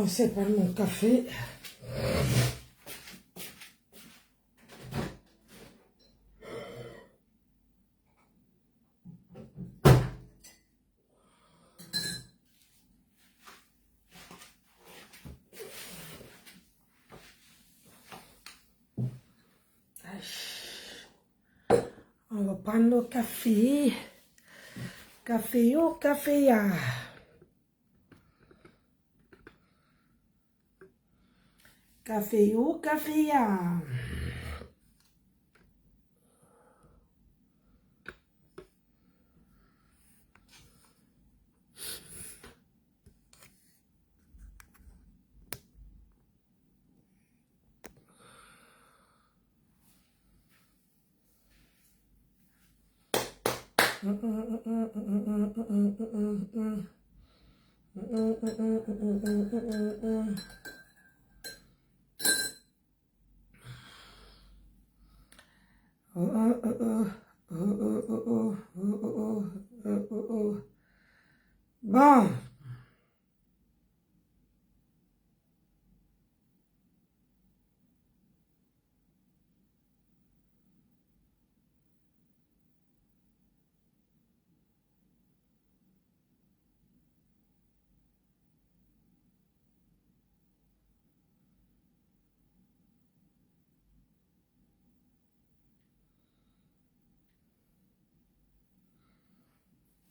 commencer par mon café. On va prendre le café. Café au café ya. Café au café ya. Bon.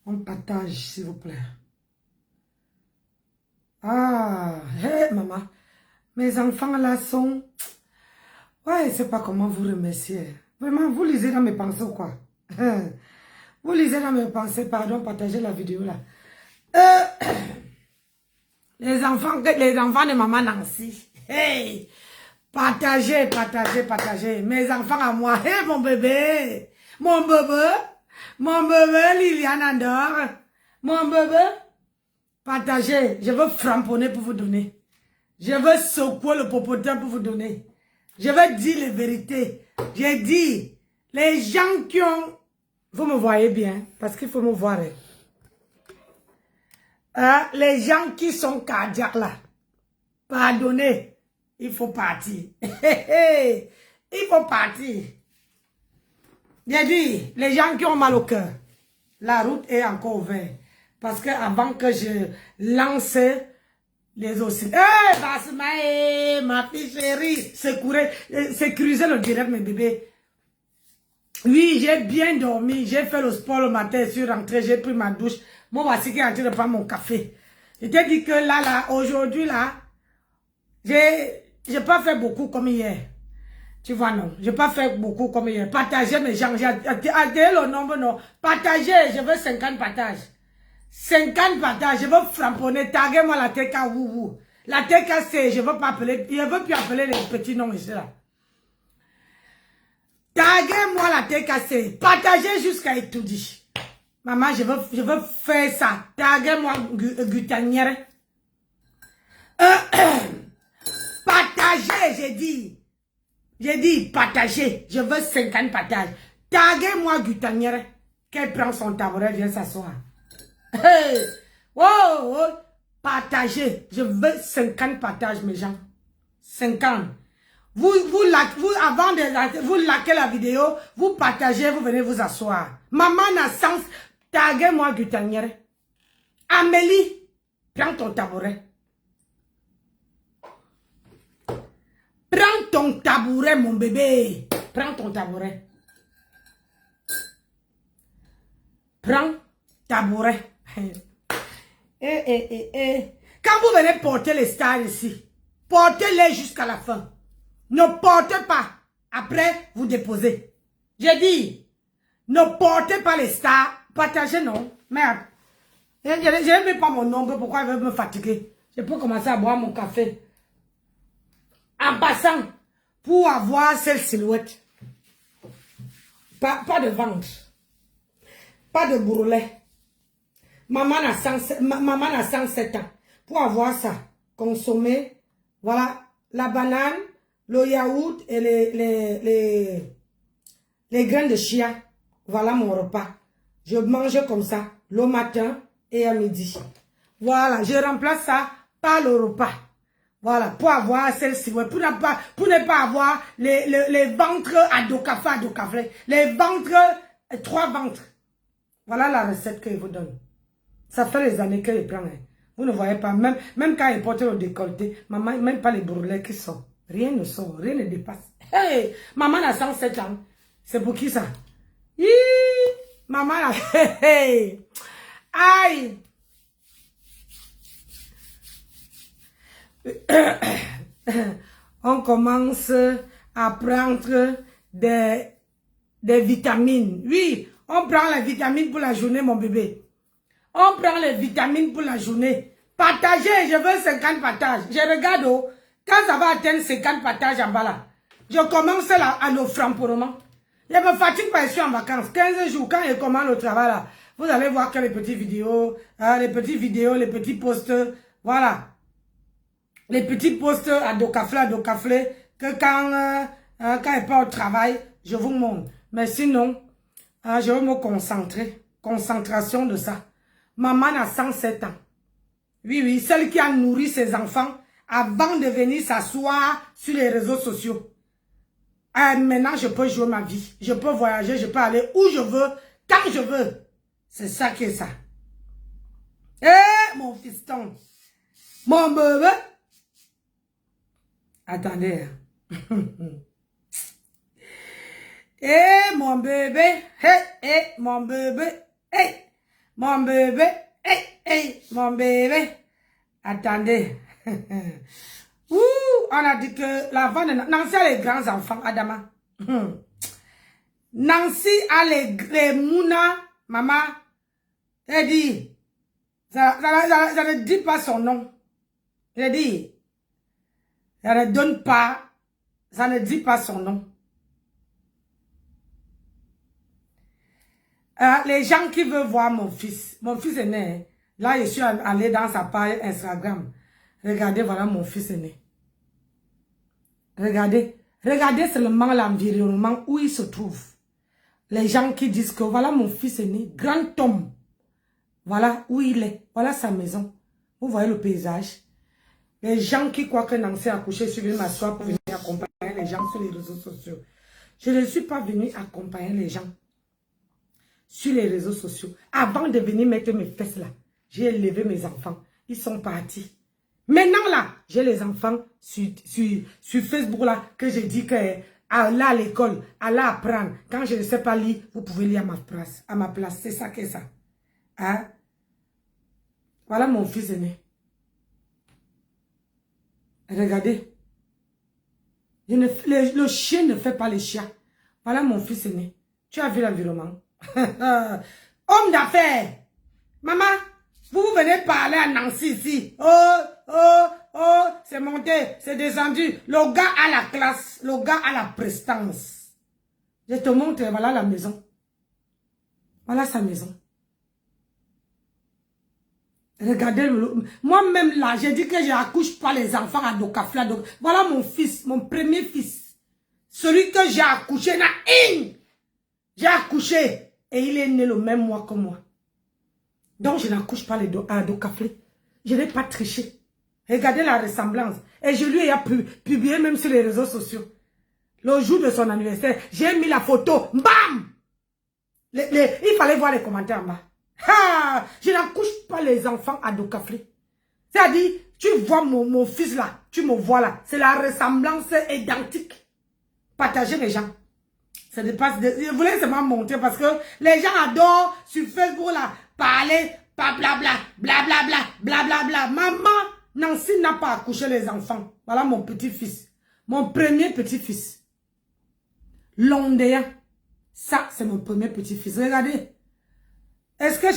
On partage, s'il vous plaît. Ah, hé, maman. Mes enfants là sont... Ouais, je ne sais pas comment vous remercier. Vraiment, vous lisez dans mes pensées ou quoi? Vous lisez dans mes pensées, pardon, partagez la vidéo là. Les enfants de maman Nancy. Hey! Partagez, partagez, partagez. Mes enfants à moi. Hey, mon bébé. Mon bébé, Liliane Andor. Mon bébé. Partagez. Je veux framponner pour vous donner. Je veux secouer le popotin pour vous donner. Je veux dire les vérités. J'ai dit, les gens qui ont... Vous me voyez bien, parce qu'il faut me voir. Les gens qui sont cardiaques là, pardonnez, il faut partir. Il faut partir. J'ai dit, les gens qui ont mal au cœur, la route est encore ouverte. Parce que avant que je lance les oscillateurs, Basma, ma fille chérie, sécuriser le direct, mes bébés. Oui, j'ai bien dormi, j'ai fait le sport le matin, je suis rentrée, j'ai pris ma douche. Moi, voici qui est en train de prendre mon café. Je t'ai dit que là, aujourd'hui, là, j'ai pas fait beaucoup comme hier. Tu vois, non, j'ai pas fait beaucoup comme hier. Partagez mes gens, j'ai le nombre, non. Partagez, je veux 50 partages. 50 partages, je veux framponner, taguez-moi la TK Wouhou. La TK c'est, je veux pas appeler, je veux plus appeler les petits noms ici là. Taguez-moi la TKC. Partagez jusqu'à étudier. Maman, je veux faire ça. Taguez-moi Gutanière. Partagez, j'ai dit. J'ai dit partagez. Je veux 50 partages. Taguez-moi Gutanière. Qu'elle prend son tabouret, vient s'asseoir. Hey! Oh! Partagez. Je veux 50 partages, mes gens. 50. Vous likez la vidéo, vous partagez, vous venez vous asseoir. Maman n'a sens, taguez-moi Gutanière. Amélie, prends ton tabouret. Prends ton tabouret, mon bébé. Prends ton tabouret. Prends tabouret. Quand vous venez porter les stars ici, portez-les jusqu'à la fin. Ne portez pas. Après, vous déposez. J'ai dit, ne portez pas les stars. Partagez, non. Merde. Je n'aime pas mon nombre. Pourquoi elle veut me fatiguer? Je peux commencer à boire mon café. En passant, pour avoir cette silhouette. Pas de ventre. Pas de bourrelet. Maman a 107 ans. Pour avoir ça, consommer, voilà, la banane, le yaourt et les graines de chia. Voilà mon repas. Je mange comme ça le matin et à midi. Voilà, je remplace ça par le repas. Voilà, pour avoir celle-ci, ouais, pour ne pas avoir les ventres à docaflé, les ventres, 3 ventres. Voilà la recette que je vous donne. Ça fait des années que je prends. Hein. Vous ne voyez pas, même quand il porte le décolleté, maman, même pas les bourrelets qui sortent. Rien ne sort, rien ne dépasse. Hey, maman a 107 ans. C'est pour qui ça? Hi, maman a... Hey, aïe. On commence à prendre des vitamines. Oui, on prend les vitamines pour la journée, mon bébé. On prend les vitamines pour la journée. Partagez, je veux 50 partages. Je regarde, oh, quand ça va atteindre 50 partages en bas là, je commence là à l'offrande pour le moment. Je me fatigue pas, je suis en vacances. 15 jours, quand je commence le travail là, vous allez voir que les petites vidéos, les petits posts, voilà. Les petits posts à docaflé, que quand je pars au travail, je vous montre. Mais sinon, je vais me concentrer. Concentration de ça. Maman a 107 ans. Oui, oui, celle qui a nourri ses enfants avant de venir s'asseoir sur les réseaux sociaux. Maintenant, je peux jouer ma vie. Je peux voyager, je peux aller où je veux, quand je veux. C'est ça qui est ça. Eh, mon fiston. Mon bébé. Attendez. Eh, mon bébé. Hey, mon bébé. Hey, mon bébé. Hey, mon bébé. Attendez. Ouh, on a dit que la vente de Nancy a les grands enfants, Adama. Nancy a les Mouna, maman. Elle dit, ça ne dit pas son nom. Elle dit, ça ne donne pas, ça ne dit pas son nom. Les gens qui veulent voir mon fils aîné, là je suis allé dans sa page Instagram. Regardez, voilà mon fils aîné. Regardez seulement l'environnement où il se trouve. Les gens qui disent que voilà mon fils aîné, grand homme. Voilà où il est, voilà sa maison. Vous voyez le paysage. Les gens qui croient que Nancy a accouché, je suis venu m'asseoir pour venir accompagner les gens sur les réseaux sociaux. Je ne suis pas venu accompagner les gens sur les réseaux sociaux. Avant de venir mettre mes fesses là, j'ai élevé mes enfants. Ils sont partis. Maintenant là, j'ai les enfants sur Facebook là, que je dis que aller à l'école, aller apprendre. Quand je ne sais pas lire, vous pouvez lire à ma place. C'est ça que ça. Hein? Voilà mon fils aîné. Regardez. Le chien ne fait pas les chiens. Voilà mon fils aîné. Tu as vu l'environnement. Homme d'affaires. Maman, vous venez parler à Nancy ici. Oh, c'est monté, c'est descendu. Le gars a la classe, le gars a la prestance. Je te montre, voilà la maison. Voilà sa maison. Regardez, moi-même là, j'ai dit que je n'accouche pas les enfants à Docafla. Voilà mon fils, mon premier fils. Celui que j'ai accouché, j'ai accouché et il est né le même mois que moi. Donc je n'accouche pas à Docaflé. Je n'ai pas triché. Regardez la ressemblance. Et je lui ai publié même sur les réseaux sociaux. Le jour de son anniversaire, j'ai mis la photo. Bam! Il fallait voir les commentaires en bas. Ah, je n'accouche pas les enfants à Docaflé. C'est-à-dire, tu vois mon fils là, tu me vois là. C'est la ressemblance identique. Partagez les gens. Ça dépasse. Je voulais seulement montrer parce que les gens adorent sur Facebook là parler, blablabla, blablabla, blablabla. Maman, Nancy n'a pas accouché les enfants. Voilà mon petit-fils. Mon premier petit-fils. Londéen. Ça, c'est mon premier petit-fils. Regardez. Est-ce que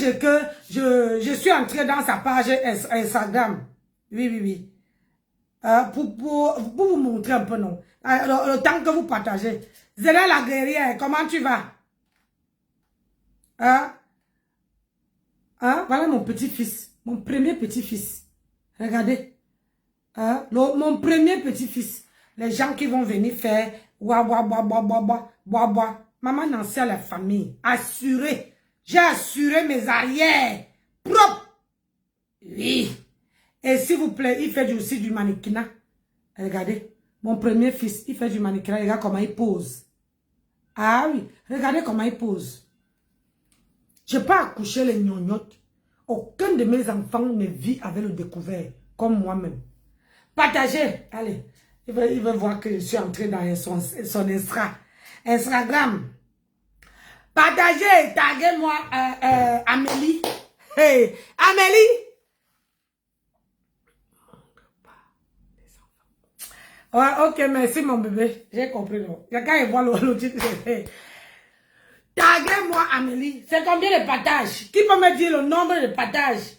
je suis entré dans sa page Instagram? Oui. Pour vous montrer un peu, non? Le temps que vous partagez. Zéla la guerrière, comment tu vas? Voilà mon petit-fils. Mon premier petit-fils. Regardez. Mon premier petit-fils. Les gens qui vont venir faire bois. Maman Nancy à la famille. Assuré. J'ai assuré mes arrières. Propres. Oui. Et s'il vous plaît, il fait aussi du mannequinat. Regardez, mon premier fils, il fait du mannequinat. Regarde comment il pose. Ah oui, regardez comment il pose. Je n'ai pas accouché les gnognottes. Aucun de mes enfants ne vit avec le découvert, comme moi-même. Partagez. Allez, il veut voir que je suis entré dans son Instagram. Partagez, taguez-moi Amélie. Hey, Amélie. Ouais, ok, merci mon bébé. J'ai compris. Quand il voit le titre, taguez-moi Amélie. C'est combien de partages? Qui peut me dire le nombre de partages?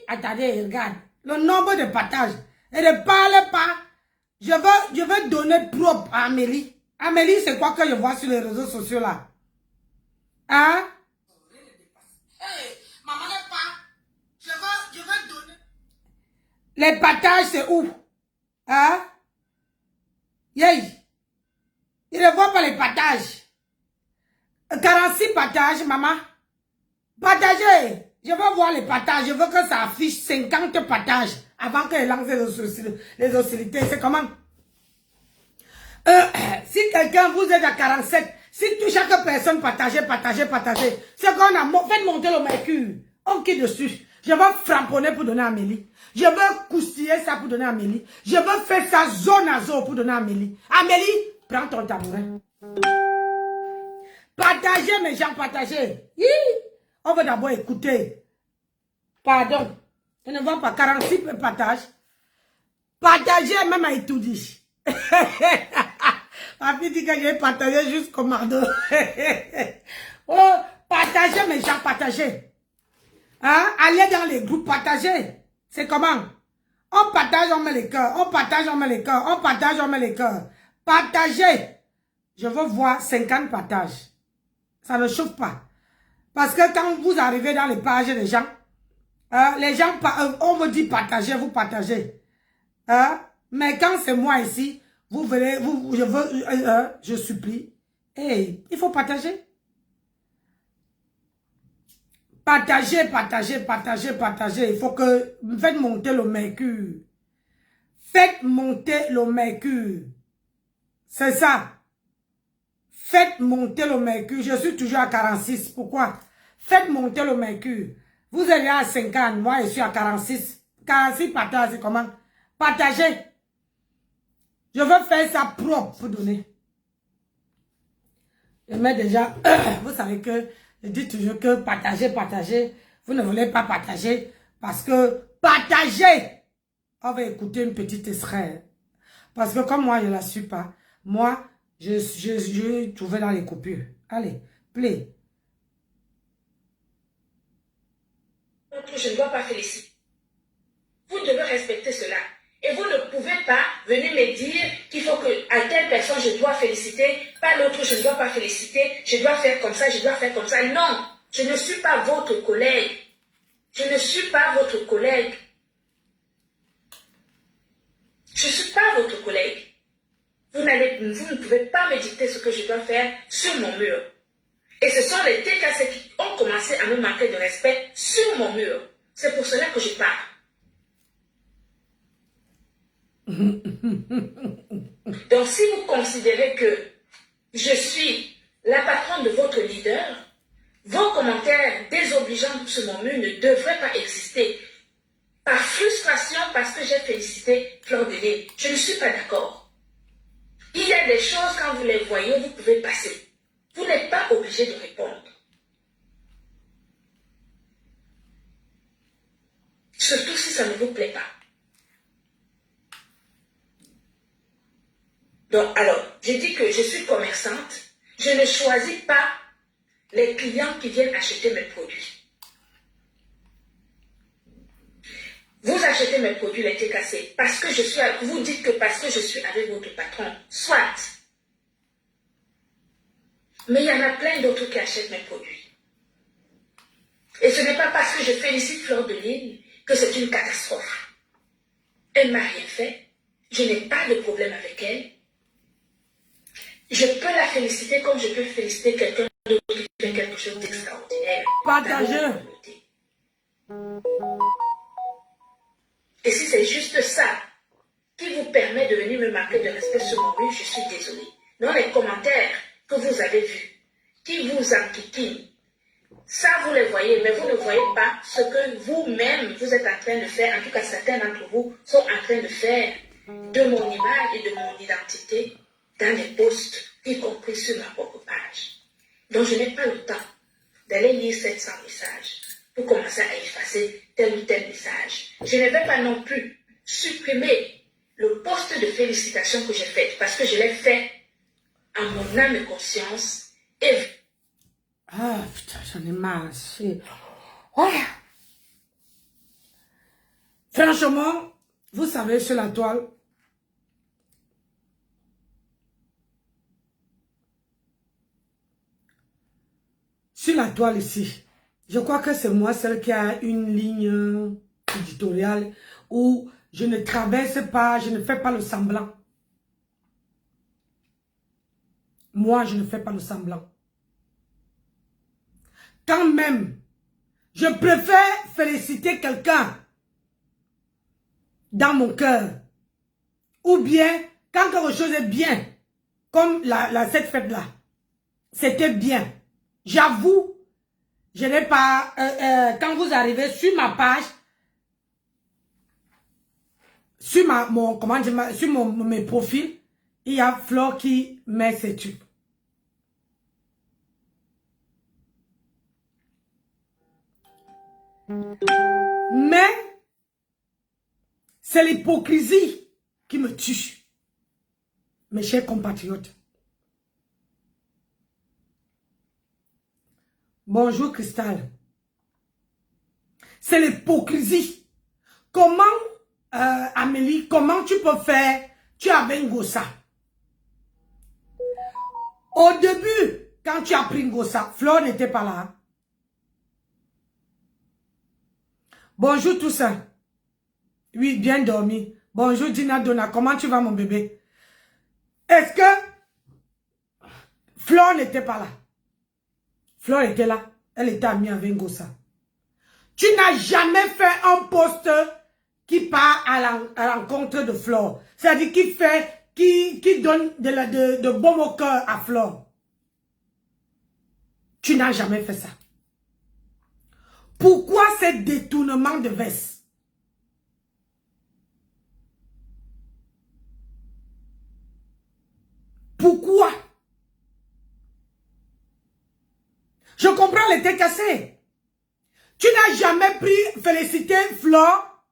Attendez, regarde. Le nombre de partages. Et ne parlez pas. Je veux donner propre à Amélie. Amélie, c'est quoi que je vois sur les réseaux sociaux là? Hein? Hey, maman n'est pas. Je veux donner. Les partages, c'est où? Hein? Yay! Il ne voit pas les partages. 46 partages, maman. Partagez. Je veux voir les partages. Je veux que ça affiche 50 partages avant qu'elle lance les hostilités. C'est comment? Si quelqu'un vous êtes à 47, si chaque personne partagez. C'est qu'on a fait monter le mercure. On quitte dessus. Je veux framponner pour donner à Amélie. Je veux coustiller ça pour donner à Amélie. Je veux faire ça zone à zone pour donner à Amélie. Amélie, prends ton tabouret. Partagez mes gens, partagez. On va d'abord écouter. Pardon. Je ne vois pas 46 partages. Partagez même à Itoudi. Ma fille dit que j'ai partagé jusqu'au mardeau. Oh, partagez mes gens, partagez. Hein? Allez dans les groupes, partagez. C'est comment? On partage, on met les cœurs. On partage, on met les cœurs. On partage, on met les cœurs. Partagez. Je veux voir 50 partages. Ça ne chauffe pas. Parce que quand vous arrivez dans les pages des gens, les gens, on vous dit partagez, vous partagez. Mais quand c'est moi ici, vous verrez, je supplie. Hey, il faut partager. Partagez. Il faut que faites monter le mercure. Faites monter le mercure. C'est ça. Faites monter le mercure. Je suis toujours à 46. Pourquoi? Faites monter le mercure. Vous êtes à 50. Moi, je suis à 46. 46 partages, c'est comment? Partagez. Je veux faire ça propre pour donner. Je mets déjà, vous savez que je dis toujours que partagez. Vous ne voulez pas partager parce que partager. On va écouter une petite extrait. Parce que comme moi, je ne la suis pas. Moi, je trouvais dans les coupures. Allez, play. Je ne dois pas féliciter. Vous devez respecter cela. Et vous ne pouvez pas venir me dire qu'il faut que à telle personne je dois féliciter, pas l'autre je ne dois pas féliciter, je dois faire comme ça, je dois faire comme ça. Non, je ne suis pas votre collègue. Je ne suis pas votre collègue. Je ne suis pas votre collègue. Vous ne pouvez pas me dicter ce que je dois faire sur mon mur. Et ce sont les TKC qui ont commencé à me manquer de respect sur mon mur. C'est pour cela que je parle. Donc, si vous considérez que je suis la patronne de votre leader, vos commentaires désobligeants sur mon mur ne devraient pas exister. Par frustration, parce que j'ai félicité Fleur de Lys. Je ne suis pas d'accord. Il y a des choses, quand vous les voyez, vous pouvez passer. Vous n'êtes pas obligé de répondre. Surtout si ça ne vous plaît pas. Donc, alors, je dis que je suis commerçante. Je ne choisis pas les clients qui viennent acheter mes produits. Vous achetez mes produits, les TKC, parce que je suis, vous dites que parce que je suis avec votre patron, soit. Mais il y en a plein d'autres qui achètent mes produits. Et ce n'est pas parce que je félicite Fleur de Lys que c'est une catastrophe. Elle ne m'a rien fait. Je n'ai pas de problème avec elle. Je peux la féliciter comme je peux féliciter quelqu'un d'autre qui fait quelque chose d'extraordinaire. Partagez. Et Et si c'est juste ça qui vous permet de venir me marquer de respect sur mon mur, je suis désolée. Dans les commentaires que vous avez vus, qui vous enquiquinent, ça vous les voyez, mais vous ne voyez pas ce que vous-même vous êtes en train de faire, en tout cas certains d'entre vous sont en train de faire de mon image et de mon identité dans les posts, y compris sur ma propre page. Donc je n'ai pas le temps d'aller lire 700 messages pour commencer à effacer tel ou tel message. Je ne vais pas non plus supprimer le post de félicitations que j'ai fait parce que je l'ai fait à mon âme et conscience et... Ah putain, j'en ai marre. Ouais. Franchement, vous savez, sur la toile, ici, je crois que c'est moi celle qui a une ligne éditoriale où je ne traverse pas, je ne fais pas le semblant. Moi, je ne fais pas le semblant. Quand même, je préfère féliciter quelqu'un dans mon cœur. Ou bien, quand quelque chose est bien, comme cette fête-là, c'était bien. J'avoue, je n'ai pas... quand vous arrivez sur ma page, sur mes profils, il y a Flore qui met ses tubes. Mais c'est l'hypocrisie qui me tue, mes chers compatriotes. Bonjour Cristal. C'est l'hypocrisie. Comment, Amélie, comment tu peux faire? Tu avais Ngossa. Au début, quand tu as pris Ngossa, Flore n'était pas là. Bonjour tout ça. Oui, bien dormi. Bonjour Dina Donna, comment tu vas mon bébé? Est-ce que Flore n'était pas là? Flore était là. Elle était amie avec Ngossa. Tu n'as jamais fait un post qui part à l'encontre de Flore. C'est-à-dire qui donne de baume au cœur à Flore. Tu n'as jamais fait ça. Pourquoi ces détournements de veste? Pourquoi? Je comprends, elle était cassée. Tu n'as jamais félicité Flore?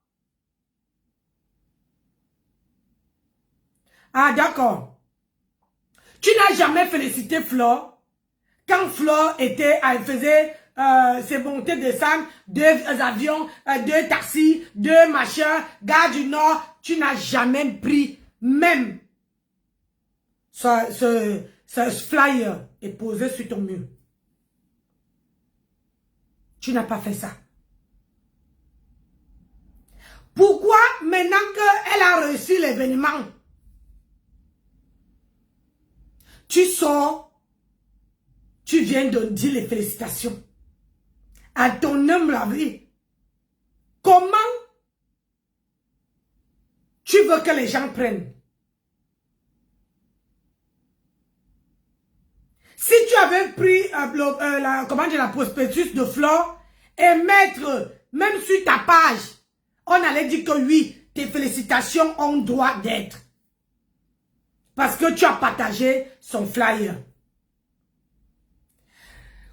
Ah, d'accord. Tu n'as jamais félicité Flore quand Flore elle faisait ses montées de descentes, 2 avions, 2 taxis, 2 machins, gare du Nord. Tu n'as jamais pris même ce flyer et posé sur ton mur. Tu n'as pas fait ça. Pourquoi maintenant qu'elle a reçu l'événement, tu sors, tu viens de dire les félicitations à ton humble avis? Comment tu veux que les gens prennent? Si tu avais pris la prospectus de Flore et mettre, même sur ta page, on allait dire que oui, tes félicitations ont droit d'être. Parce que tu as partagé son flyer.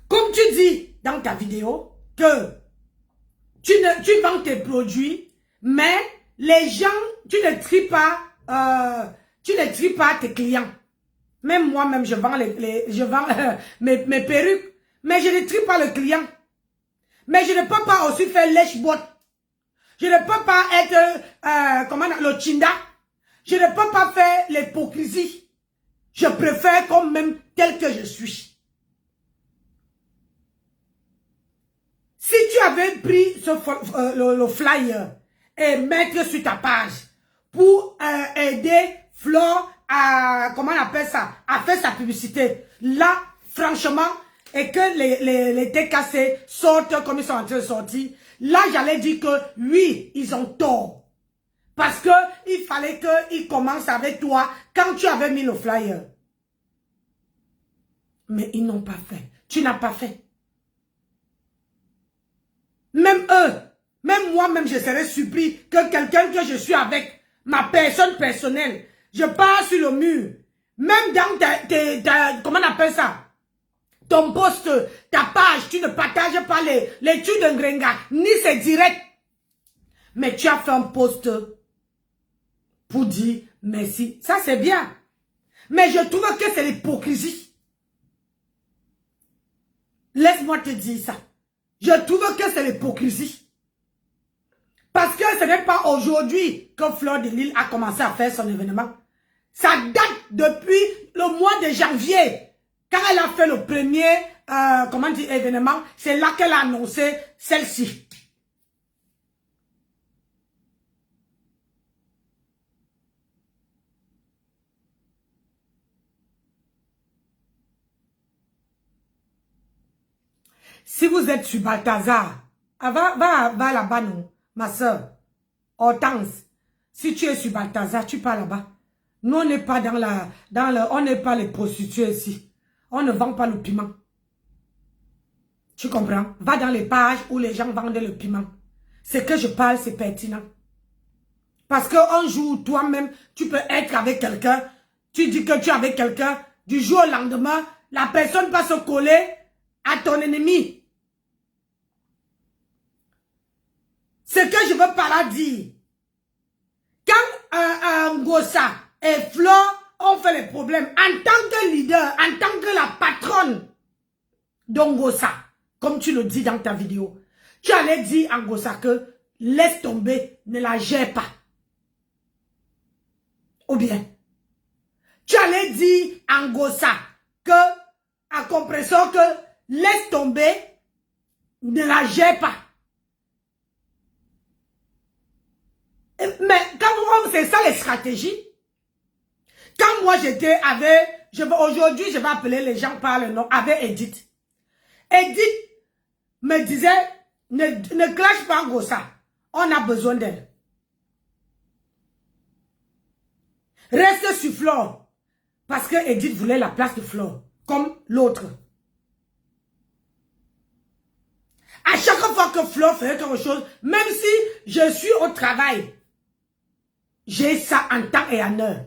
Comme tu dis dans ta vidéo que tu vends tes produits, mais les gens, tu ne tries pas tes clients. Même moi-même, je vends, mes perruques, mais je ne trie pas le client. Mais je ne peux pas aussi faire lèche-botte. Je ne peux pas être, le chinda. Je ne peux pas faire l'hypocrisie. Je préfère comme même tel que je suis. Si tu avais pris le flyer et mettre sur ta page pour aider Flore à, comment on appelle ça, à faire sa publicité, là, franchement, et que les têtes cassées sortent comme ils sont en train de sortir, là, j'allais dire que oui, ils ont tort. Parce que il fallait qu'il commence avec toi quand tu avais mis le flyer. Mais ils n'ont pas fait. Tu n'as pas fait. Même eux, même moi-même, je serais surpris que quelqu'un que je suis avec, ma personne personnelle, je pars sur le mur. Même dans comment on appelle ça? Ton post, ta page, tu ne partages pas les trucs de Ngrenga, ni c'est direct. Mais tu as fait un post pour dire merci. Ça, c'est bien. Mais je trouve que c'est l'hypocrisie. Laisse-moi te dire ça. Je trouve que c'est l'hypocrisie. Parce que ce n'est pas aujourd'hui que Fleur de Lys a commencé à faire son événement. Ça date depuis le mois de janvier. Quand elle a fait le premier événement, c'est là qu'elle a annoncé celle-ci. Si vous êtes sur Balthazar, va là-bas, non, ma soeur, Hortense. Si tu es sur Balthazar, tu pars là-bas. Nous, on n'est pas on n'est pas les prostituées ici. On ne vend pas le piment. Tu comprends? Va dans les pages où les gens vendent le piment. Ce que je parle, c'est pertinent. Parce qu'un jour, toi-même, tu peux être avec quelqu'un. Tu dis que tu es avec quelqu'un. Du jour au lendemain, la personne va se coller à ton ennemi. Ce que je veux par là dire, quand Ngossa et Flo ont fait les problèmes, en tant que leader, en tant que la patronne d'Ngossa, comme tu le dis dans ta vidéo, tu allais dire à Ngossa que laisse tomber, ne la gère pas. Ou bien, tu allais dire à Ngossa que, à Compressor, que laisse tomber, ne la gère pas. Mais quand c'est ça les stratégies. Quand moi j'étais avec, aujourd'hui je vais appeler les gens par le nom, avec Edith. Edith me disait, ne clash pas Ngossa, on a besoin d'elle. Reste sur Flore, parce que Edith voulait la place de Flore, comme l'autre. À chaque fois que Flore faisait quelque chose, même si je suis au travail, j'ai ça en temps et en heure.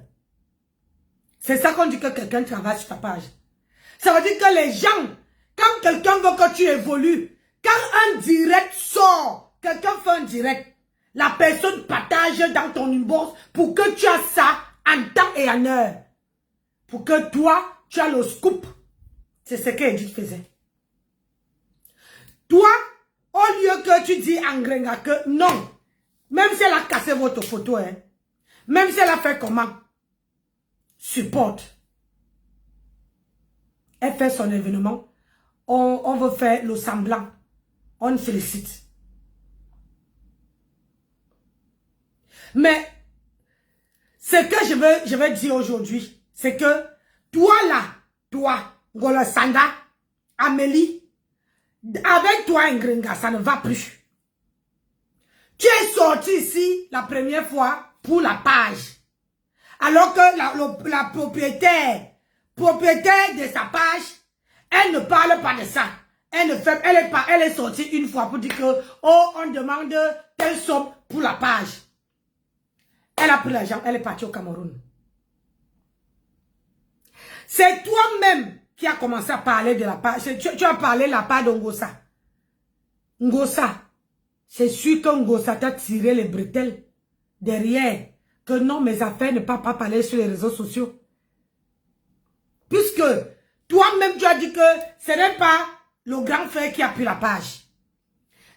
C'est ça qu'on dit que quelqu'un travaille sur ta page. Ça veut dire que les gens, quand quelqu'un veut que tu évolues, quand un direct sort, quelqu'un fait un direct, la personne partage dans ton inbox pour que tu aies ça en temps et en heure. Pour que toi, tu as le scoop. C'est ce qu'Edith faisait. Toi, au lieu que tu dis à Ngrenga que non, même si elle a cassé votre photo, hein, même si elle a fait comment, supporte. Elle fait son événement. On veut faire le semblant. On félicite. Mais, ce que je veux dire aujourd'hui, c'est que toi là, toi, Ngolo Sanda, Amélie, avec toi Ngrenga, ça ne va plus. Tu es sorti ici la première fois pour la page. Alors que la propriétaire de sa page, elle ne parle pas de ça. Elle est sortie une fois pour dire que, oh, on demande telle somme pour la page. Elle a pris l'argent, elle est partie au Cameroun. C'est toi-même qui as commencé à parler de la page. Tu as parlé de la page de Ngossa. Ngossa, c'est sûr que Ngossa t'a tiré les bretelles derrière. Que non, mes affaires ne peuvent pas parler sur les réseaux sociaux. Puisque toi-même, tu as dit que ce n'est pas le grand frère qui a pris la page.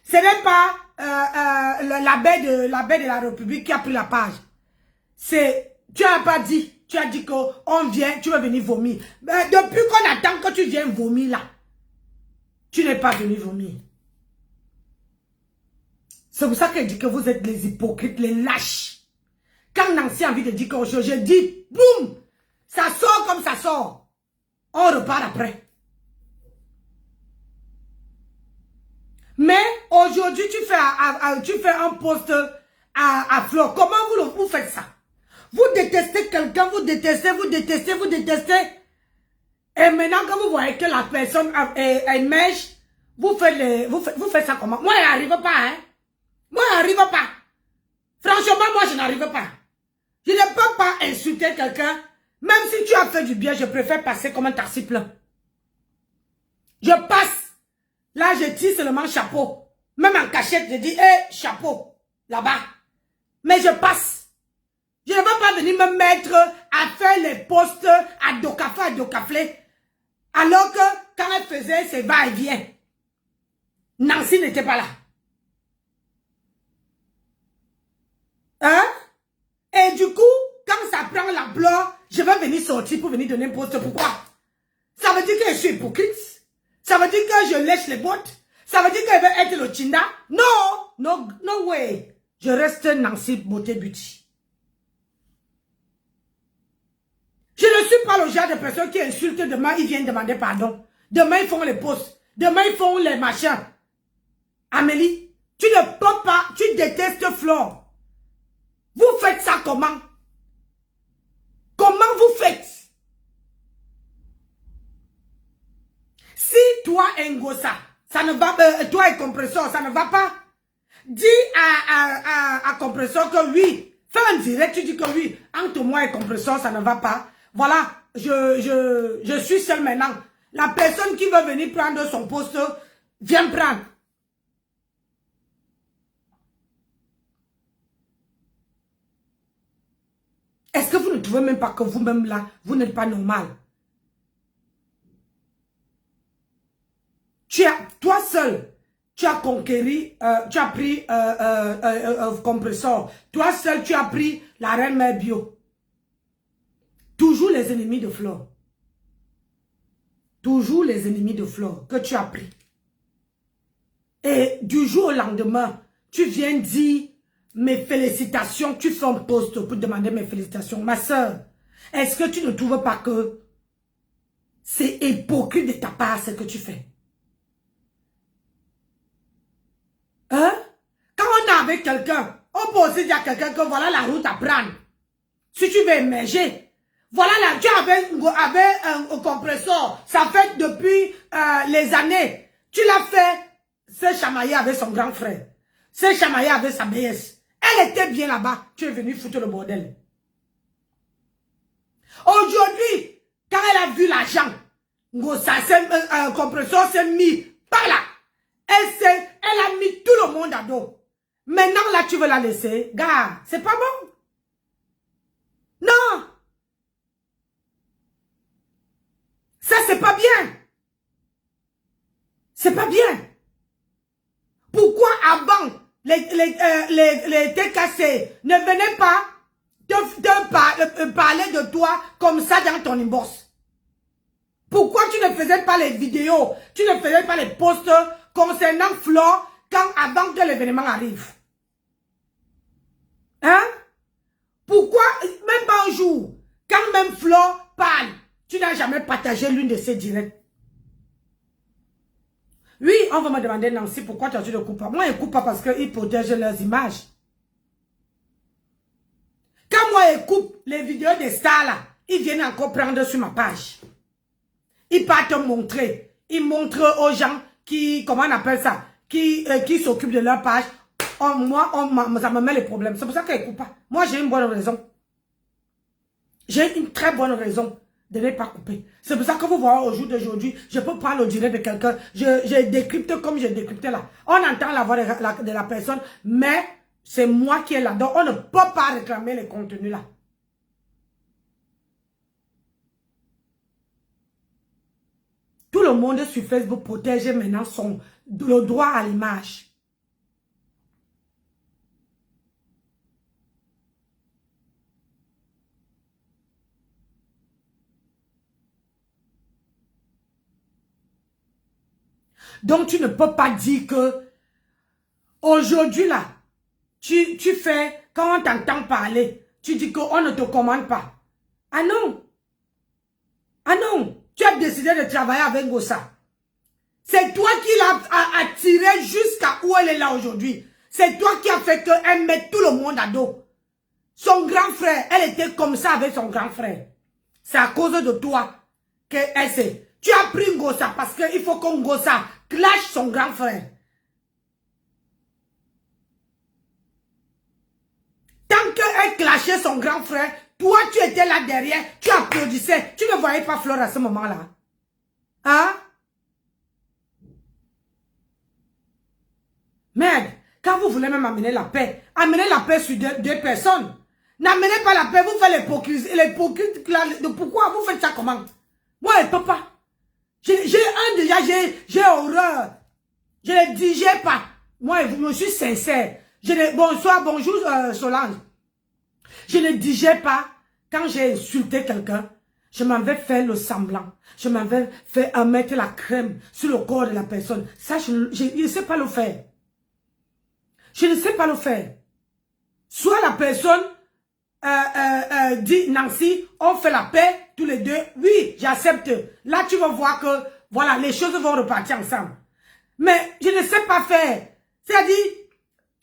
Ce n'est pas l'abbé de la République qui a pris la page. Tu n'as pas dit, tu as dit qu'on vient, tu veux venir vomir. Mais depuis qu'on attend que tu viennes vomir là, tu n'es pas venu vomir. C'est pour ça que je dis que vous êtes les hypocrites, les lâches. Quand Nancy a envie de dire quelque chose, je dis, boum, ça sort comme ça sort. On repart après. Mais aujourd'hui, tu fais un post à Flore. Comment vous faites ça? Vous détestez quelqu'un, vous détestez. Et maintenant, quand vous voyez que la personne est mèche, vous faites ça comment? Moi, je n'arrive pas, hein. Moi, je n'arrive pas. Franchement, moi, je n'arrive pas. Je ne peux pas insulter quelqu'un. Même si tu as fait du bien, je préfère passer comme un taxi plein. Je passe. Là, je tire seulement chapeau. Même en cachette, je dis, hé, chapeau, là-bas. Mais je passe. Je ne vais pas venir me mettre à faire les postes à Docaflé. Alors que quand elle faisait ses va-et-vient, Nancy n'était pas là. Hein? Et du coup, quand ça prend l'ampleur, je vais venir sortir pour venir donner un poste. Pourquoi? Ça veut dire que je suis hypocrite? Ça veut dire que je lèche les bottes? Ça veut dire que je vais être le Chinda? Non! No way! Je reste Nancy Beauté Beauty. Je ne suis pas le genre de personne qui insulte demain, ils viennent demander pardon. Demain, ils font les posts. Demain, ils font les machins. Amélie, tu ne peux pas, tu détestes Flore. Vous faites ça comment? Comment vous faites? Si toi, Ngosa, ça ne va pas, toi et Compresseur, ça ne va pas, dis à Compresseur que oui, fais un direct, tu dis que oui, entre moi et Compresseur, ça ne va pas. Voilà, je suis seule maintenant. La personne qui veut venir prendre son poste, viens prendre. Est-ce que vous ne trouvez même pas que vous-même là, vous n'êtes pas normal? Toi seul, tu as conquéri, tu as pris Compresseur. Toi seul, tu as pris la reine mère bio. Toujours les ennemis de Flore. Toujours les ennemis de Flore que tu as pris. Et du jour au lendemain, tu viens dire mes félicitations. Tu fais un post pour demander mes félicitations. Ma soeur, est-ce que tu ne trouves pas que c'est hypocrite de ta part ce que tu fais? Hein? Quand on est avec quelqu'un, on peut aussi dire à quelqu'un que voilà la route à prendre. Si tu veux émerger, voilà là, tu avais un compresseur, ça fait depuis les années. Tu l'as fait se chamailler avec son grand frère, se chamailler avec sa BS. Elle était bien là-bas, tu es venu foutre le bordel. Aujourd'hui, quand elle a vu l'argent, un compresseur s'est mis par là. Elle a mis tout le monde à dos. Maintenant, là, tu veux la laisser. Gars, c'est pas bon. Non. Ça, c'est pas bien. C'est pas bien. Pourquoi avant, les TKC ne venaient pas parler de toi comme ça dans ton inbox? Pourquoi tu ne faisais pas les vidéos, tu ne faisais pas les posts concernant Flore avant que l'événement arrive? Hein? Pourquoi, même pas un jour, quand même Flore parle, tu n'as jamais partagé l'une de ses directs? Oui, on va me demander, Nancy, pourquoi tu ne coupes pas? Moi, je ne coupe pas parce qu'ils protègent leurs images. Quand moi, je coupe les vidéos des stars là, ils viennent encore prendre sur ma page. Ils partent montrer. Ils montrent aux gens qui, comment on appelle ça, qui s'occupent de leur page. Moi, ça me met les problèmes. C'est pour ça que je ne coupe pas. Moi, j'ai une bonne raison. J'ai une très bonne raison de ne pas couper. C'est pour ça que vous voyez au jour d'aujourd'hui, je peux prendre le direct de quelqu'un, je décrypte comme je décryptais là. On entend la voix de la personne, mais c'est moi qui est là-dedans. On ne peut pas réclamer les contenus là. Tout le monde sur Facebook protège maintenant le droit à l'image. Donc, tu ne peux pas dire que aujourd'hui, là, tu fais, quand on t'entend parler, tu dis qu'on ne te commande pas. Ah non. Ah non. Tu as décidé de travailler avec Gossa. C'est toi qui l'as attiré jusqu'à où elle est là aujourd'hui. C'est toi qui as fait qu'elle mette tout le monde à dos. Son grand frère, elle était comme ça avec son grand frère. C'est à cause de toi qu'elle sait. Tu as pris Ngossa parce qu'il faut qu'on Ngossa clash son grand frère. Tant qu'elle clashait son grand frère, toi tu étais là derrière, tu applaudissais. Tu ne voyais pas Flore à ce moment-là. Hein? Merde, quand vous voulez même amener la paix sur deux personnes. N'amenez pas la paix, vous faites l'hypocrisie. Pourquoi vous faites ça comment? Moi, je ne peux pas. J'ai horreur. Je ne digère pas. Moi, je me suis sincère. Bonsoir, bonjour Solange. Je ne digère pas quand j'ai insulté quelqu'un. Je m'en vais faire le semblant. Je m'en vais faire mettre la crème sur le corps de la personne. Ça, je ne sais pas le faire. Je ne sais pas le faire. Soit la personne dit Nancy, on fait la paix tous les deux. Oui, j'accepte. Là, tu vas voir que voilà, les choses vont repartir ensemble. Mais je ne sais pas faire. C'est-à-dire,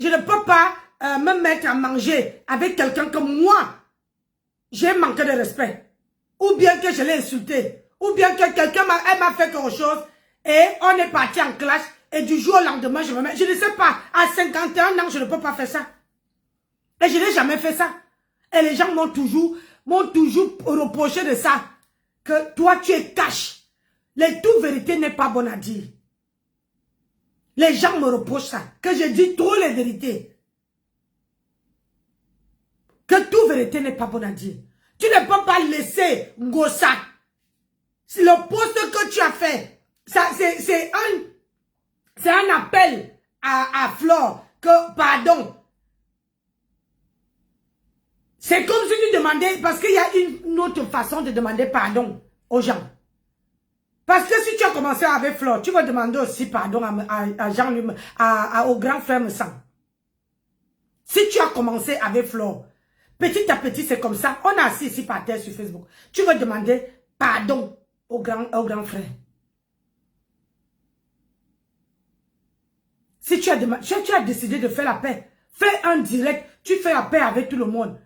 je ne peux pas me mettre à manger avec quelqu'un que moi, j'ai manqué de respect. Ou bien que je l'ai insulté. Ou bien que quelqu'un m'a fait quelque chose et on est parti en clash et du jour au lendemain, je me mets. Je ne sais pas, à 51 ans, je ne peux pas faire ça. Et je n'ai jamais fait ça. Et les gens m'ont toujours reproché de ça. Que toi, tu es cash. Les toute vérité n'est pas bonne à dire. Les gens me reprochent ça. Que je dis trop les vérités. Que toute vérité n'est pas bonne à dire. Tu ne peux pas laisser Ngossa. Le poste que tu as fait, c'est un appel à Flore. Que, pardon. C'est comme si tu demandais, parce qu'il y a une autre façon de demander pardon aux gens. Parce que si tu as commencé avec Flore, tu vas demander aussi pardon à Jean-Luc, au grand frère me sang. Si tu as commencé avec Flore, petit à petit c'est comme ça, on a assis ici par terre sur Facebook, tu vas demander pardon au grand frère. Si tu as décidé de faire la paix, fais un direct, tu fais la paix avec tout le monde.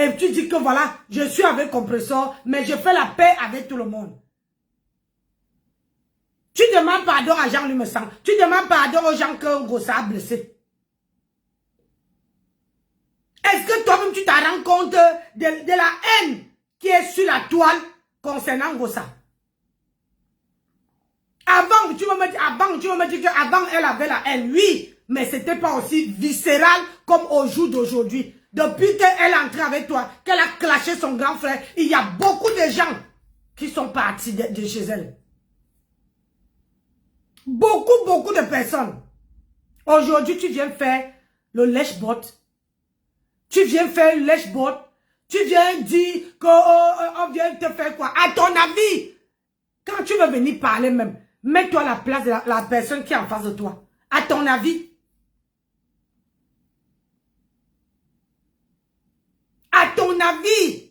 Et tu dis que voilà, je suis avec Compressor, mais je fais la paix avec tout le monde. Tu demandes pardon à Jean-Luc Messang. Tu demandes pardon aux gens que Ngossa a blessé. Est-ce que toi-même tu t'en rends compte de la haine qui est sur la toile concernant Ngossa? Avant, tu vas me dire qu'avant elle avait la haine. Oui, mais c'était pas aussi viscéral comme au jour d'aujourd'hui. Depuis qu'elle est entrée avec toi, qu'elle a clashé son grand frère, il y a beaucoup de gens qui sont partis de chez elle. Beaucoup de personnes. Aujourd'hui, tu viens faire le lèche-bot. Tu viens faire le lèche-bot. Tu viens dire qu'on vient te faire quoi? À ton avis, quand tu veux venir parler même, mets-toi à la place de la personne qui est en face de toi. À ton avis. À ton avis.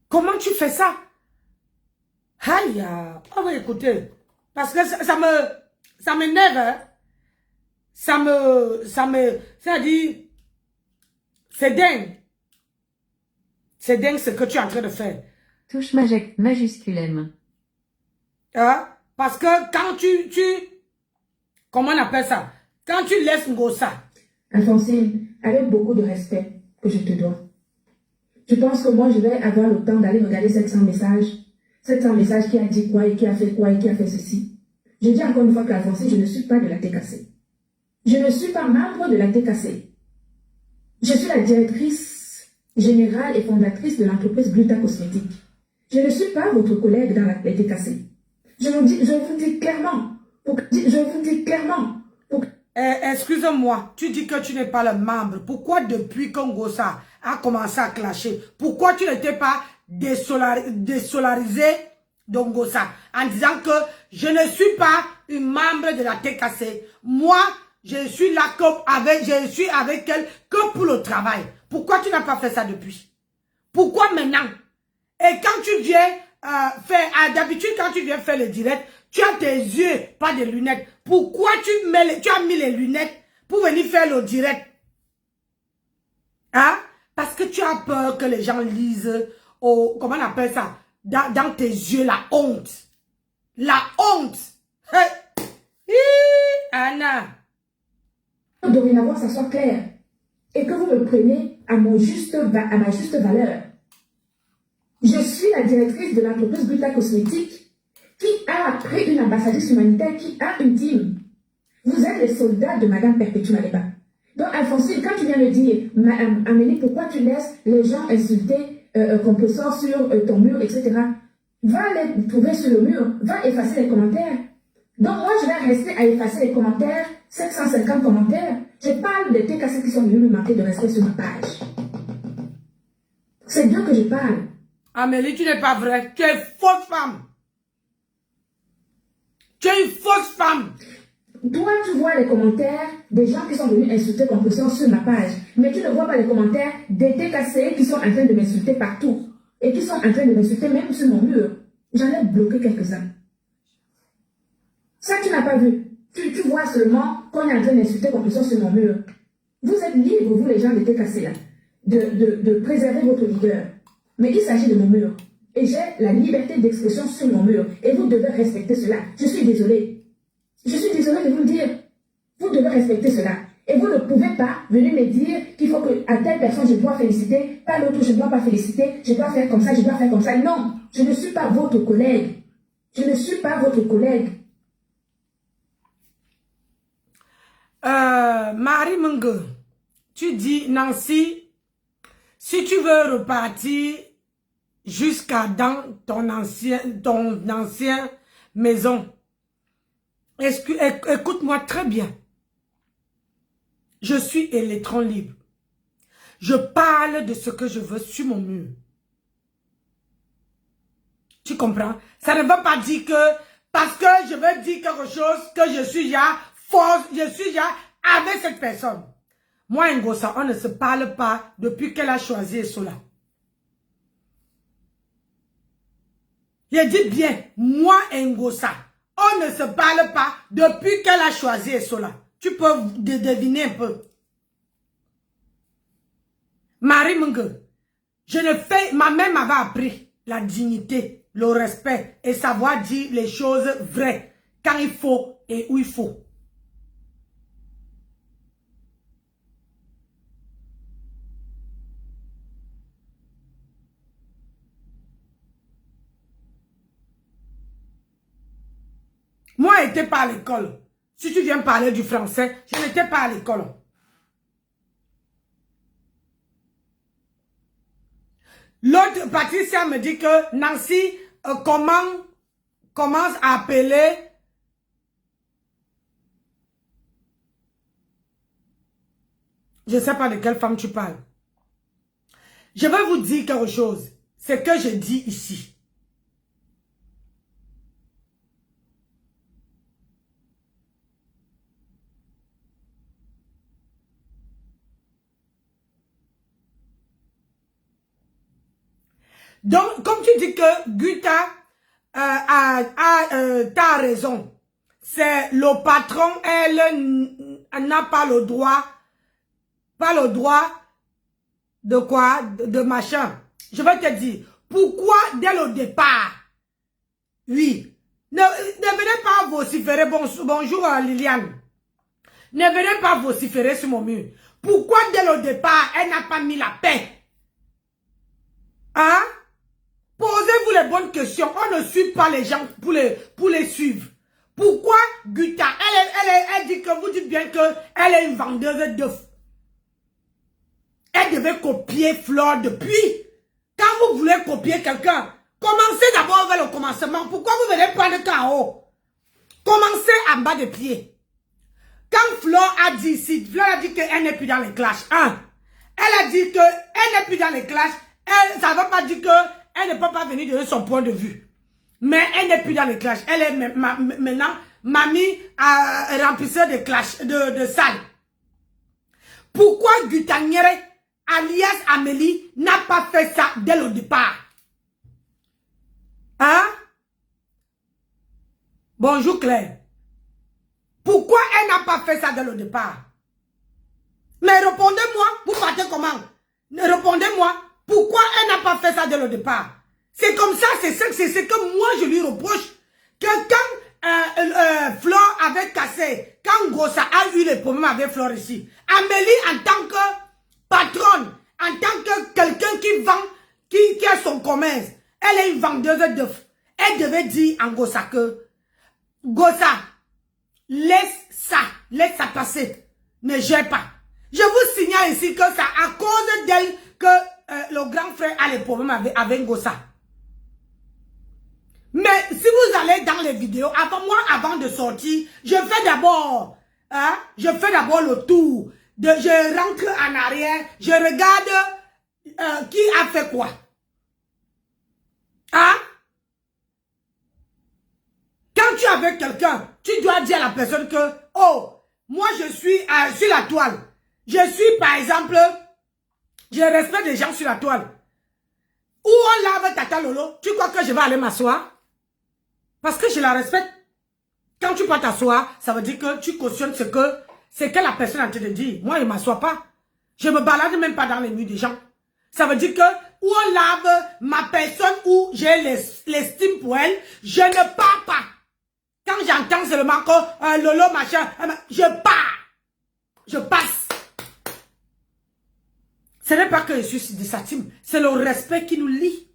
Comment tu fais ça? Aïe, on va écouter. Parce que ça m'énerve. Hein? C'est-à-dire, c'est dingue. C'est dingue ce que tu es en train de faire. Touche majuscule M. Hein? Parce que quand comment on appelle ça? Quand tu laisses Ngossa. Alphonsine, avec beaucoup de respect que je te dois, je pense que moi je vais avoir le temps d'aller regarder 700 messages. 700 messages qui a dit quoi et qui a fait quoi et qui a fait ceci. Je dis encore une fois qu'Alphonsine, je ne suis pas de la TKC. Je ne suis pas membre de la TKC. Je suis la directrice générale et fondatrice de l'entreprise Gluta Cosmétique. Je ne suis pas votre collègue dans la TKC. Je vous dis clairement. Excuse-moi, tu dis que tu n'es pas le membre. Pourquoi depuis que Ngossa a commencé à clasher, pourquoi tu n'étais pas désolarisé de Ngossa en disant que je ne suis pas une membre de la TKC. Moi, je suis là je suis avec elle que pour le travail. Pourquoi tu n'as pas fait ça depuis? Pourquoi maintenant? Et quand tu viens d'habitude, quand tu viens faire le direct, Tu as tes yeux, pas des lunettes. Pourquoi tu as mis les lunettes pour venir faire le direct? Hein? Parce que tu as peur que les gens lisent, comment on appelle ça? Dans tes yeux, la honte. La honte. Anna. Dorénavant, ça soit clair. Et que vous me preniez à ma juste valeur. Je suis la directrice de l'entreprise Guta Cosmétique qui a pris une ambassadrice humanitaire qui a une team. Vous êtes les soldats de Madame Perpétue Maleba. Donc, Alphonsine, quand tu viens me dire, Amélie, pourquoi tu laisses les gens insulter Compressor sur ton mur, etc., va les trouver sur le mur, va effacer les commentaires. Donc, moi, je vais rester à effacer les commentaires, 750 commentaires. Je parle des TKC qui sont venus me manquer de respect sur ma page. C'est d'eux que je parle. Amélie, tu n'es pas vraie. Tu es fausse femme. Tu es une fausse femme. Toi, tu vois les commentaires des gens qui sont venus insulter Compressor sur ma page. Mais tu ne vois pas les commentaires des TKC qui sont en train de m'insulter partout. Et qui sont en train de m'insulter même sur mon mur. J'en ai bloqué quelques-uns. Ça, tu n'as pas vu. Tu vois seulement qu'on est en train d'insulter Compressor sur mon mur. Vous êtes libres, vous les gens de TKC là, de préserver votre leader. Mais il s'agit de mon mur. Et j'ai la liberté d'expression sur mon mur. Et vous devez respecter cela. Je suis désolée. Je suis désolée de vous le dire. Vous devez respecter cela. Et vous ne pouvez pas venir me dire qu'il faut que à telle personne je dois féliciter, pas l'autre je ne dois pas féliciter, je dois faire comme ça, je dois faire comme ça. Non, je ne suis pas votre collègue. Je ne suis pas votre collègue. Marie Mungue, tu dis, Nancy, si tu veux repartir jusqu'à dans ton ancien maison, écoute-moi très bien. Je suis électron libre. Je parle de ce que je veux sur mon mur. Tu comprends? Ça ne veut pas dire que, parce que je veux dire quelque chose, que je suis déjà force, je suis déjà avec cette personne. Moi, Ngosa, on ne se parle pas depuis qu'elle a choisi Esola. Je dis bien, moi, Ngosa, on ne se parle pas depuis qu'elle a choisi Esola. Tu peux deviner un peu. Marie Mungue, ma mère m'avait appris la dignité, le respect et savoir dire les choses vraies quand il faut et où il faut. Moi, je n'étais pas à l'école. Si tu viens parler du français, je n'étais pas à l'école. L'autre, Patricia me dit que Nancy commence à appeler je ne sais pas de quelle femme tu parles. Je vais vous dire quelque chose. C'est que je dis ici. Donc, comme tu dis que Guta t'as raison. C'est le patron, elle n'a pas le droit de quoi? De machin. Je vais te dire, pourquoi dès le départ, oui, ne venez pas vociférer, bonjour Liliane, ne venez pas vociférer sur mon mur. Pourquoi dès le départ, elle n'a pas mis la paix? Hein? Posez-vous les bonnes questions. On ne suit pas les gens pour les suivre. Pourquoi Guta, elle dit que vous dites bien qu'elle est une vendeuse d'œufs. Elle devait copier Flore depuis. Quand vous voulez copier quelqu'un, commencez d'abord vers le commencement. Pourquoi vous venez prendre KO? Commencez en bas des pieds. Quand Flore a dit ici, Flore a dit qu'elle n'est plus dans les clashs. Elle a dit qu'elle n'est plus dans les clashs. Ça ne veut pas dire qu'elle ne peut pas venir donner son point de vue. Mais elle n'est plus dans les clashs. Elle est maintenant mamie remplisseur de clash, de salle. Pourquoi Gutaniere, alias Amélie, n'a pas fait ça dès le départ? Hein? Bonjour Claire. Pourquoi elle n'a pas fait ça dès le départ? Mais répondez-moi, vous partez comment? Répondez-moi, pourquoi elle n'a pas fait ça dès le départ? C'est comme ça, c'est ce que moi je lui reproche. Que quand Flore avait cassé, quand Gossa a eu les problèmes avec Flore ici, Amélie en tant que patronne, en tant que quelqu'un qui vend, qui a son commerce, elle est une vendeuse d'œufs. Elle devait dire en Gossa que Gossa, laisse ça passer, ne gère pas. Je vous signale ici que c'est à cause d'elle que le grand frère a les problèmes avec Gossa. Mais si vous allez dans les vidéos, avant de sortir, je fais d'abord le tour. Je rentre en arrière, je regarde qui a fait quoi. Hein? Quand tu es avec quelqu'un, tu dois dire à la personne que, oh, moi je suis sur la toile. Je suis par exemple, je respecte les gens sur la toile. Où on lave Tata Lolo, tu crois que je vais aller m'asseoir? Parce que je la respecte. Quand tu peux t'asseoir, ça veut dire que tu cautionnes ce que la personne a en train de dire. Moi, je ne m'assois pas. Je me balade même pas dans les murs des gens. Ça veut dire que où on lave ma personne, où j'ai l'estime pour elle, je ne pars pas. Quand j'entends seulement que Lolo machin, je pars. Je passe. Ce n'est pas que je suis de sa team. C'est le respect qui nous lie.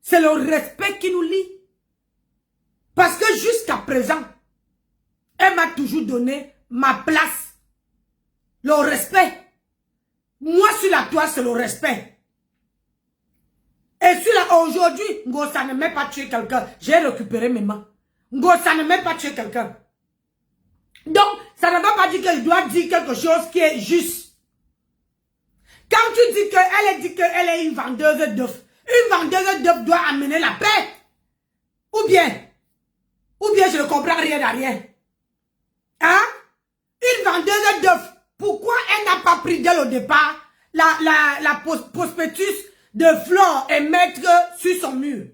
C'est le respect qui nous lie. Parce que jusqu'à présent, elle m'a toujours donné ma place. Le respect. Moi, sur la toile, c'est le respect. Et aujourd'hui, Ngossa ne m'a pas tué quelqu'un. J'ai récupéré mes mains. Ngossa ne m'a pas tué quelqu'un. Donc, ça ne va pas dire que je dois dire quelque chose qui est juste. Quand tu dis qu'elle est une vendeuse d'œufs, une vendeuse d'œufs doit amener la paix. Ou bien je ne comprends rien à rien. Hein? Une vendeuse d'œufs, pourquoi elle n'a pas pris dès le départ la prospectus de Flore et mettre sur son mur?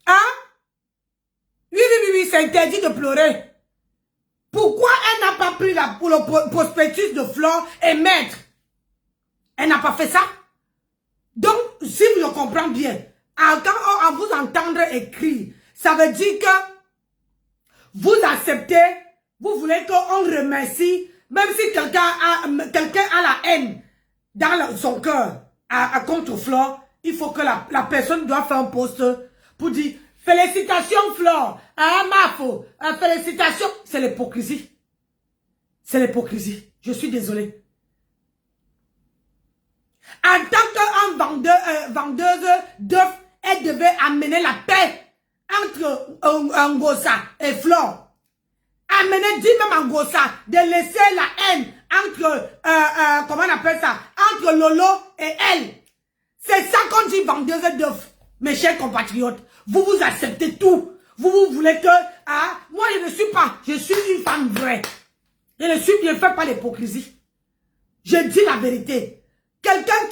Hein? Oui, c'est interdit de pleurer. Pourquoi elle n'a pas pris le prospectus de Flore et mettre? Elle n'a pas fait ça? Donc, si je comprends bien, quand on vous entendre écrire, ça veut dire que vous acceptez, vous voulez qu'on remercie, même si quelqu'un a la haine dans son cœur contre Flore, il faut que la personne doit faire un post pour dire félicitations Flore, Mafo, félicitations. C'est l'hypocrisie. C'est l'hypocrisie. Je suis désolé. En tant que vendeuse d'œufs, elle devait amener la paix entre Ngossa et Flore. Amener, dit même à Ngossa, de laisser la haine entre, comment on appelle ça, entre Lolo et elle. C'est ça qu'on dit vendeuse d'œufs, mes chers compatriotes. Vous acceptez tout. Vous voulez que, moi je ne suis pas, je suis une femme vraie. Je ne fais pas l'hypocrisie. Je dis la vérité. Quelqu'un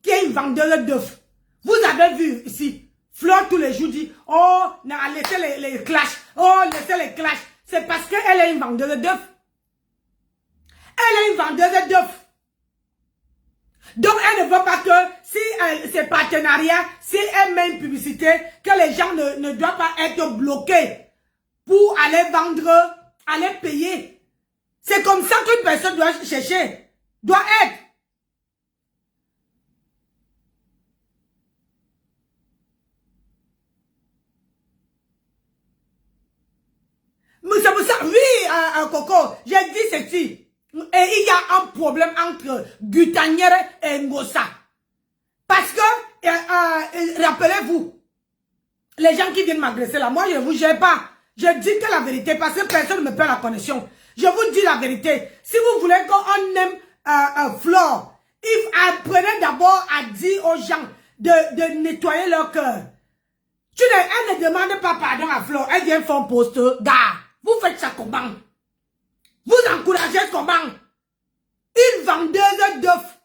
qui est une vendeuse d'œufs. Vous avez vu ici, Flore tous les jours dit, oh, laissez les clashs, oh, laissez les clashs. C'est parce qu'elle est une vendeuse d'œufs. Elle est une vendeuse d'œufs. Donc elle ne veut pas que si ses partenariats, si elle met une publicité, que les gens ne doivent pas être bloqués pour aller vendre, aller payer. C'est comme ça qu'une personne doit chercher, doit être. C'est pour ça, oui, Coco, j'ai dit ceci. Et il y a un problème entre Gutanière et Ngossa. Parce que, rappelez-vous, les gens qui viennent m'agresser là, moi je ne vous gère pas. Je dis que la vérité, parce que personne ne me perd la connexion. Je vous dis la vérité. Si vous voulez qu'on aime Flore, apprenez d'abord à dire aux gens de nettoyer leur cœur. Elle ne demande pas pardon à Flore, elle vient faire un post, gars. Vous faites ça comment? Vous encouragez comment? Une vendeuse d'œufs.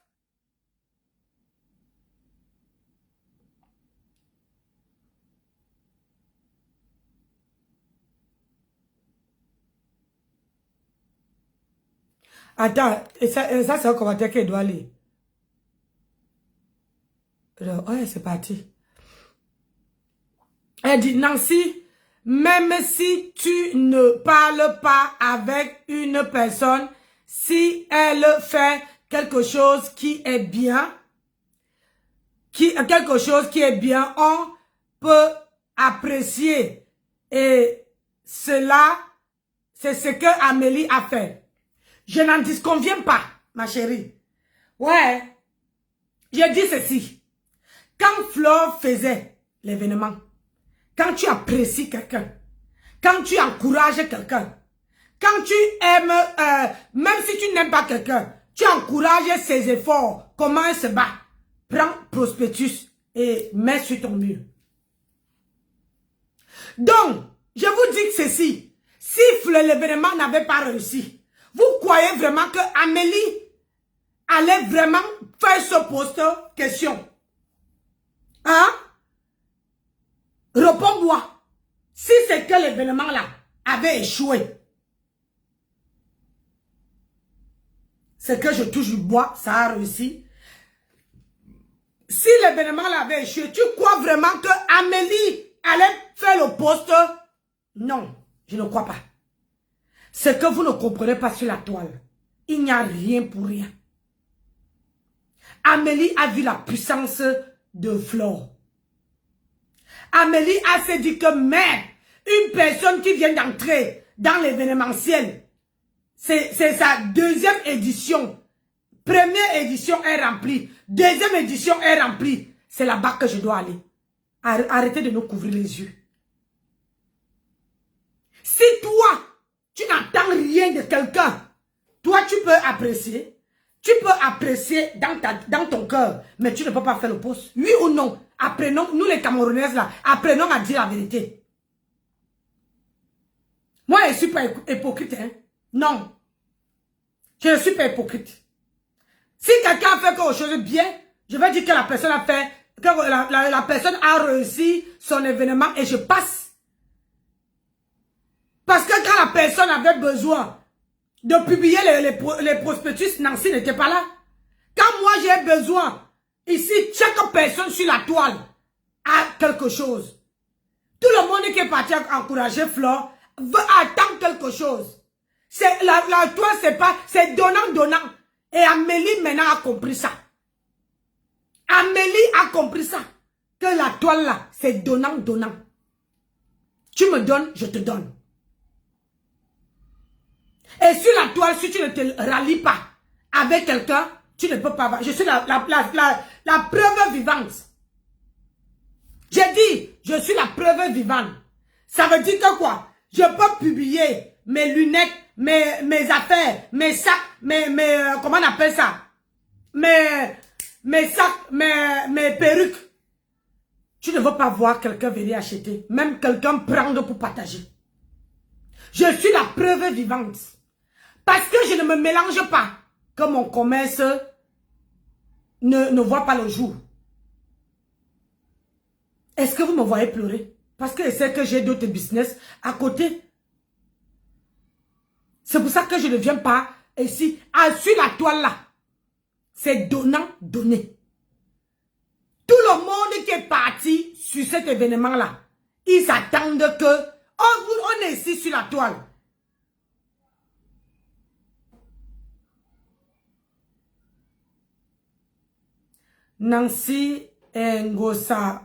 Attends, et ça c'est un commentaire qu'elle doit lire. Ouais, c'est parti. Elle dit, Nancy, même si tu ne parles pas avec une personne, si elle fait quelque chose qui est bien, on peut apprécier. Et cela, c'est ce que Amélie a fait. Je n'en disconviens pas, ma chérie. Ouais, j'ai dit ceci. Quand Flore faisait l'événement, quand tu apprécies quelqu'un, quand tu encourages quelqu'un, quand tu aimes, même si tu n'aimes pas quelqu'un, tu encourages ses efforts, comment elle se bat. Prends prospectus et mets sur ton mur. Donc, je vous dis ceci. Si l'événement n'avait pas réussi, vous croyez vraiment que Amélie allait vraiment faire ce poste question? Hein? Réponds-moi. Si c'est que l'événement là avait échoué, c'est que je touche du bois, ça a réussi. Si l'événement là avait échoué, tu crois vraiment que Amélie allait faire le poste? Non, je ne crois pas. Ce que vous ne comprenez pas sur la toile, il n'y a rien pour rien. Amélie a vu la puissance de Flore. Amélie a se dit que merde, une personne qui vient d'entrer dans l'événementiel, c'est sa deuxième édition. Première édition est remplie. Deuxième édition est remplie. C'est là-bas que je dois aller. Arrêtez de nous couvrir les yeux. Si toi, tu n'entends rien de quelqu'un, toi tu peux apprécier. Tu peux apprécier dans ton cœur, mais tu ne peux pas faire le poste. Oui ou non? Apprenons, nous les Camerounaises là, apprenons à dire la vérité. Moi, je ne suis pas hypocrite, hein? Non. Je ne suis pas hypocrite. Si quelqu'un a fait quelque chose de bien, je vais dire que la personne a fait, que la personne a réussi son événement et je passe. Parce que quand la personne avait besoin de publier les prospectus, Nancy n'était pas là. Quand moi j'ai besoin, ici, chaque personne sur la toile a quelque chose. Tout le monde qui est parti encourager Flore veut attendre quelque chose. La toile, c'est pas, c'est donnant. Et Amélie maintenant a compris ça. Amélie a compris ça. Que la toile là, c'est donnant. Tu me donnes, je te donne. Et sur la toile, si tu ne te rallies pas avec quelqu'un, tu ne peux pas. Je suis la preuve vivante. J'ai dit, je suis la preuve vivante. Ça veut dire que quoi? Je peux publier mes lunettes, mes affaires, mes sacs, comment on appelle ça? Mes sacs, mes perruques. Tu ne veux pas voir quelqu'un venir acheter. Même quelqu'un prendre pour partager. Je suis la preuve vivante. Parce que je ne me mélange pas. Que mon commerce ne voit pas le jour. Est-ce que vous me voyez pleurer? Parce que je sais que j'ai d'autres business à côté. C'est pour ça que je ne viens pas ici. Sur la toile là. C'est donnant, donné. Tout le monde qui est parti sur cet événement là, ils attendent que... on est ici sur la toile. Nancy Ngosa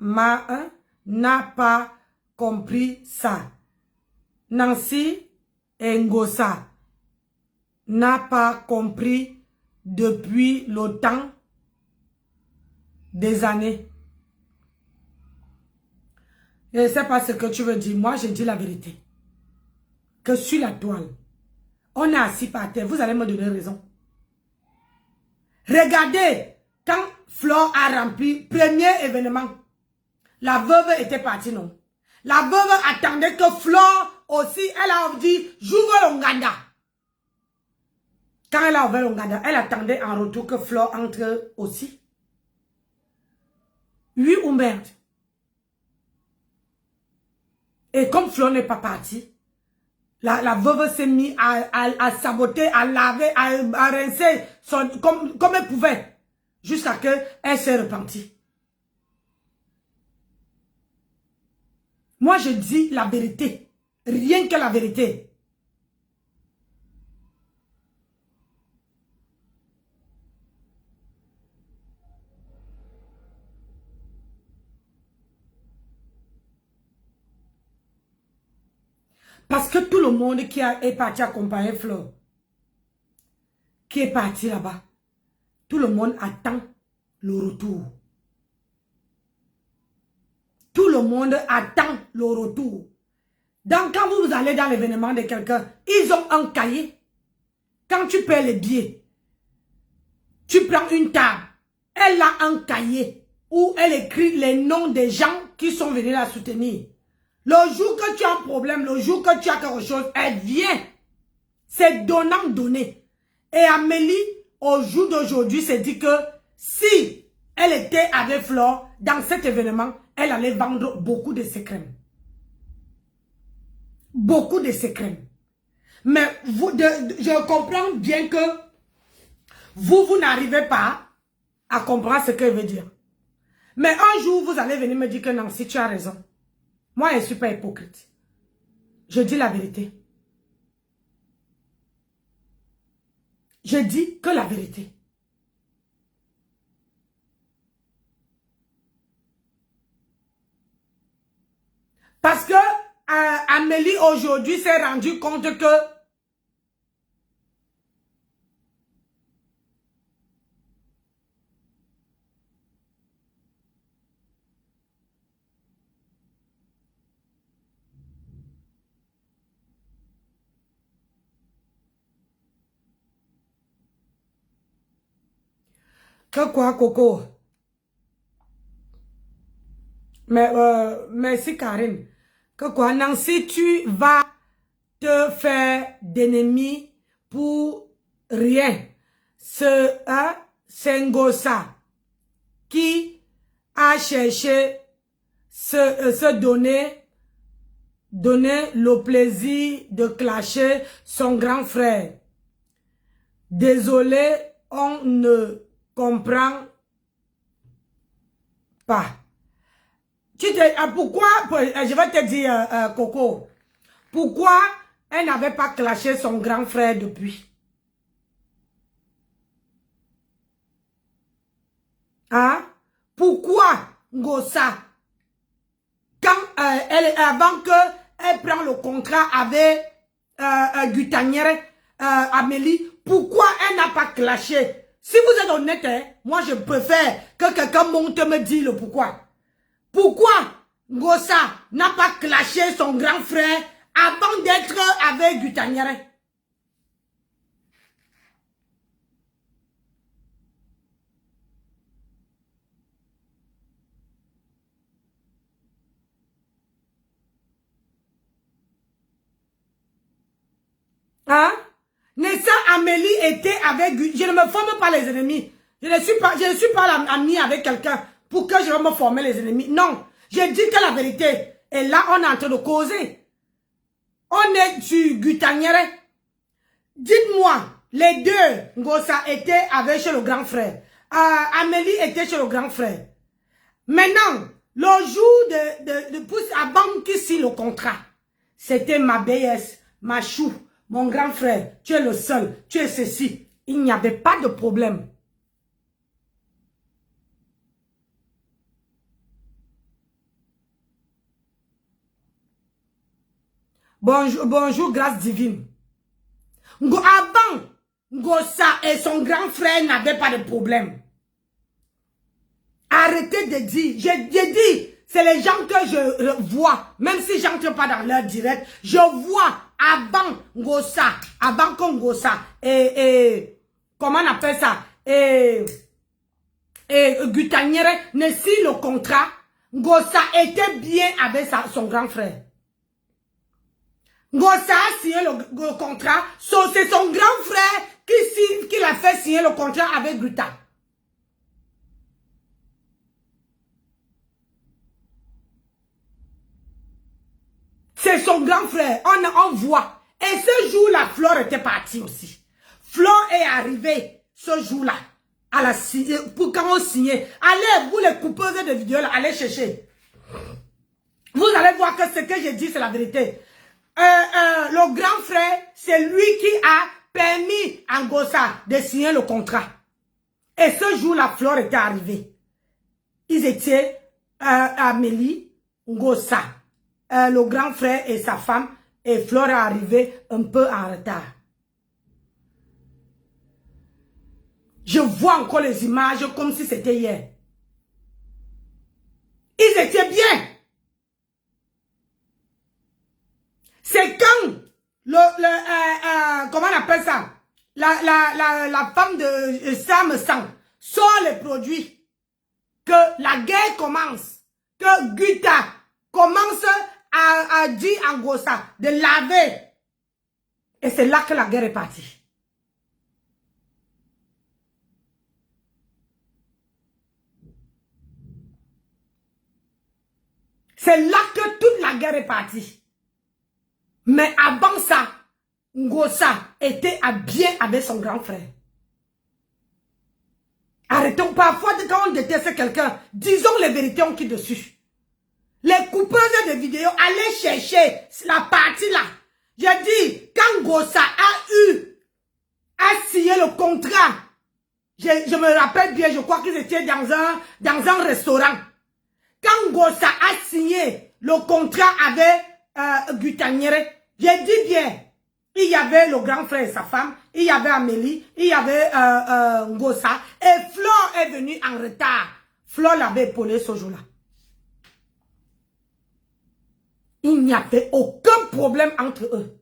n'a pas compris ça. Nancy Ngosa n'a pas compris depuis le temps des années. Je ne sais pas ce que tu veux dire. Moi, je dis la vérité. Que sur la toile, on est assis par terre. Vous allez me donner raison. Regardez. Quand Flore a rempli premier événement, la veuve était partie, non? La veuve attendait que Flore aussi, elle a dit, j'ouvre l'Onganda. Quand elle a ouvert l'Onganda, elle attendait en retour que Flore entre aussi. Oui ou merde? Et comme Flore n'est pas partie, La veuve s'est mise à saboter, à laver, à rincer comme elle pouvait. Jusqu'à ce qu'elle s'est repentie. Moi, je dis la vérité. Rien que la vérité. Parce que tout le monde qui est parti accompagner Fleur, qui est parti là-bas, tout le monde attend le retour. Tout le monde attend le retour. Donc, quand vous allez dans l'événement de quelqu'un, ils ont un cahier. Quand tu paies les billets, tu prends une table. Elle a un cahier où elle écrit les noms des gens qui sont venus la soutenir. Le jour que tu as un problème, le jour que tu as quelque chose, elle vient. C'est donnant-donné. Et Amélie, au jour d'aujourd'hui, s'est dit que si elle était avec Flore, dans cet événement, elle allait vendre beaucoup de ses crèmes. Beaucoup de ses crèmes. Mais je comprends bien que vous n'arrivez pas à comprendre ce qu'elle veut dire. Mais un jour, vous allez venir me dire que non, si tu as raison. Moi, je ne suis pas hypocrite. Je dis la vérité. Je dis que la vérité. Parce que Amélie aujourd'hui s'est rendue compte que quoi, Coco? Mais, merci, Karine. Que quoi, Nancy, tu vas te faire d'ennemis pour rien. C'est Ngosa qui a cherché se donner le plaisir de clasher son grand frère. Désolé, on ne comprend pas. Pourquoi, je vais te dire, Coco, pourquoi elle n'avait pas clashé son grand frère depuis? Hein? Pourquoi Ngosa, avant qu'elle prenne le contrat avec Gutaniere, Amélie, pourquoi elle n'a pas clashé? Si vous êtes honnête, hein, moi je préfère que quelqu'un monte me dise le pourquoi. Pourquoi Ngosa n'a pas clashé son grand frère avant d'être avec Gutaniere? Hein? Nessa Amélie était avec... Je ne me forme pas les ennemis. Je ne suis pas amie avec quelqu'un pour que je vais me former les ennemis. Non. Je dis que la vérité. Et là, on est en train de causer. On est sur Gutaniere. Dites-moi, les deux, Ngosa était avec chez le grand frère. Amélie était chez le grand frère. Maintenant, le jour de pouce avant qu'il signe le contrat, c'était ma BS, ma chou. Mon grand frère, tu es le seul, tu es ceci. Il n'y avait pas de problème. Bonjour, grâce divine. Avant, Ngosa et son grand frère n'avaient pas de problème. Arrêtez de dire, j'ai dit, c'est les gens que je vois, même si je n'entre pas dans leur direct, je vois avant Ngosa, avant que Ngosa et comment on appelle ça, et Gutaniere ne signe le contrat, Ngosa était bien avec son grand frère. Ngosa a signé le contrat, c'est son grand frère qui l'a fait signer le contrat avec Guta. C'est son grand frère. On voit. Et ce jour-là, Flore était partie aussi. Flore est arrivée ce jour-là. Pour quand on signait. Allez, vous les coupeuses de vidéos, là, allez chercher. Vous allez voir que ce que j'ai dit, c'est la vérité. Le grand frère, c'est lui qui a permis à Ngossa de signer le contrat. Et ce jour-là, Flore était arrivée. Ils étaient Amélie, Ngossa, le grand frère et sa femme. Et Flore est arrivée un peu en retard. Je vois encore les images comme si c'était hier. Ils étaient bien. C'est quand comment on appelle ça? La femme de Sam Sang sort les produits, que la guerre commence, que Guta commence à dire à Ngossa de laver. Et c'est là que la guerre est partie. C'est là que toute la guerre est partie. Mais avant ça, Ngossa était bien avec son grand frère. Arrêtons parfois quand on déteste quelqu'un, disons les vérités on quitte dessus. Les coupeuses de vidéos, allez chercher la partie là. J'ai dit, quand Ngossa a signé le contrat, je me rappelle bien, je crois qu'ils étaient dans un restaurant. Quand Ngossa a signé le contrat avec Gutaniere, j'ai dit bien, il y avait le grand frère et sa femme, il y avait Amélie, il y avait Ngossa, et Flore est venue en retard. Flore l'avait épaulé ce jour-là. Il n'y avait aucun problème entre eux.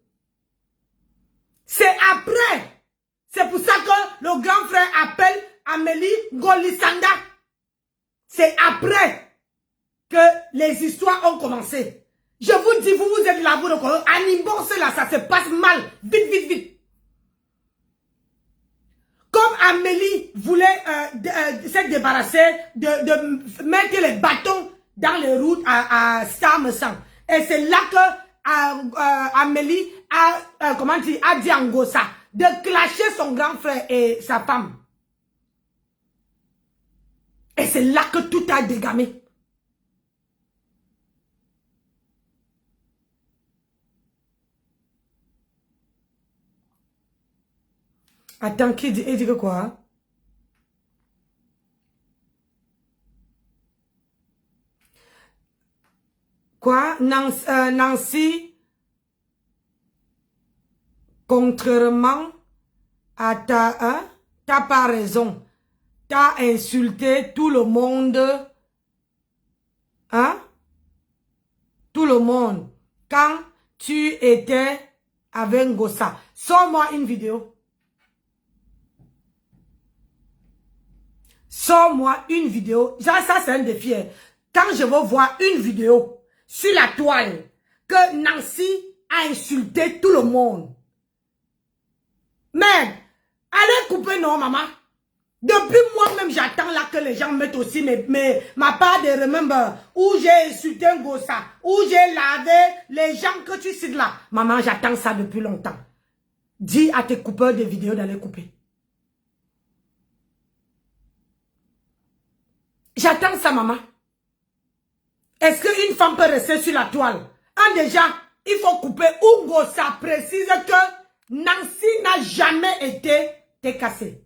C'est après. C'est pour ça que le grand frère appelle Amélie Golisanda. C'est après que les histoires ont commencé. Je vous dis, vous êtes là, vous le connaissez. À Nimbos, là, ça se passe mal. Vite, vite, vite. Comme Amélie voulait se débarrasser de mettre les bâtons dans les routes à Sam-Sang. Et c'est là que Amélie a dit à Ngossa de clasher son grand frère et sa femme. Et c'est là que tout a dégamé. Attends, il dit que quoi? Quoi? Nancy, contrairement à t'as pas raison. T'as insulté tout le monde. Hein? Tout le monde. Quand tu étais avec Ngossa. Sors-moi une vidéo. Sors-moi une vidéo. Ça c'est un défi. Quand je veux voir une vidéo sur la toile que Nancy a insulté tout le monde. Mais, allez couper non, maman. Depuis moi-même, j'attends là que les gens mettent aussi ma part de remember où j'ai insulté un Ngossa, où j'ai lavé les gens que tu cites là. Maman, j'attends ça depuis longtemps. Dis à tes coupeurs de vidéos d'aller couper. J'attends ça, maman. Est-ce qu'une femme peut rester sur la toile? Déjà, il faut couper. Ou Ngossa précise que Nancy n'a jamais été cassée.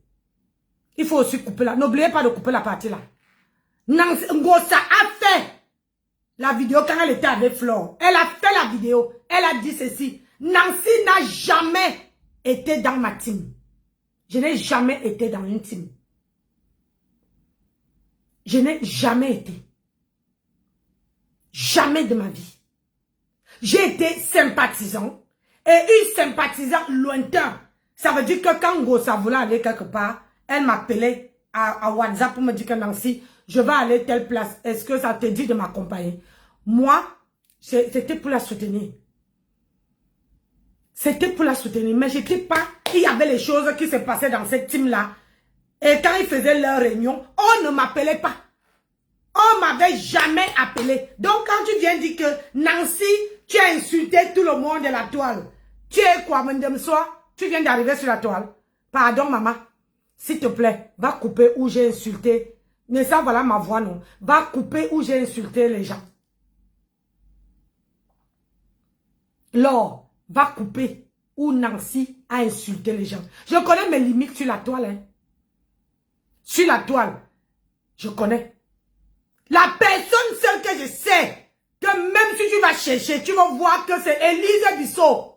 Il faut aussi couper là. N'oubliez pas de couper la partie là. Ngossa a fait la vidéo quand elle était avec Flore. Elle a fait la vidéo. Elle a dit ceci. Nancy n'a jamais été dans ma team. Je n'ai jamais été dans une team. Je n'ai jamais été. Jamais de ma vie. J'ai été sympathisant. Et une sympathisant lointain. Ça veut dire que quand Ngossa voulait aller quelque part, elle m'appelait à WhatsApp pour me dire que Nancy, je vais aller telle place. Est-ce que ça te dit de m'accompagner? Moi, c'était pour la soutenir. C'était pour la soutenir. Mais je ne sais pas qu'il y avait les choses qui se passaient dans cette team-là. Et quand ils faisaient leur réunion, on ne m'appelait pas. On m'avait jamais appelé. Donc quand tu viens dire que Nancy, tu as insulté tout le monde de la toile. Tu es quoi, Madame Soir? Tu viens d'arriver sur la toile. Pardon, maman. S'il te plaît, va couper où j'ai insulté. Mais ça, voilà ma voix, non. Va couper où j'ai insulté les gens. Laure, va couper où Nancy a insulté les gens. Je connais mes limites sur la toile. Hein. Sur la toile, je connais. La personne seule que je sais, que même si tu vas chercher, tu vas voir que c'est Élise Bissot.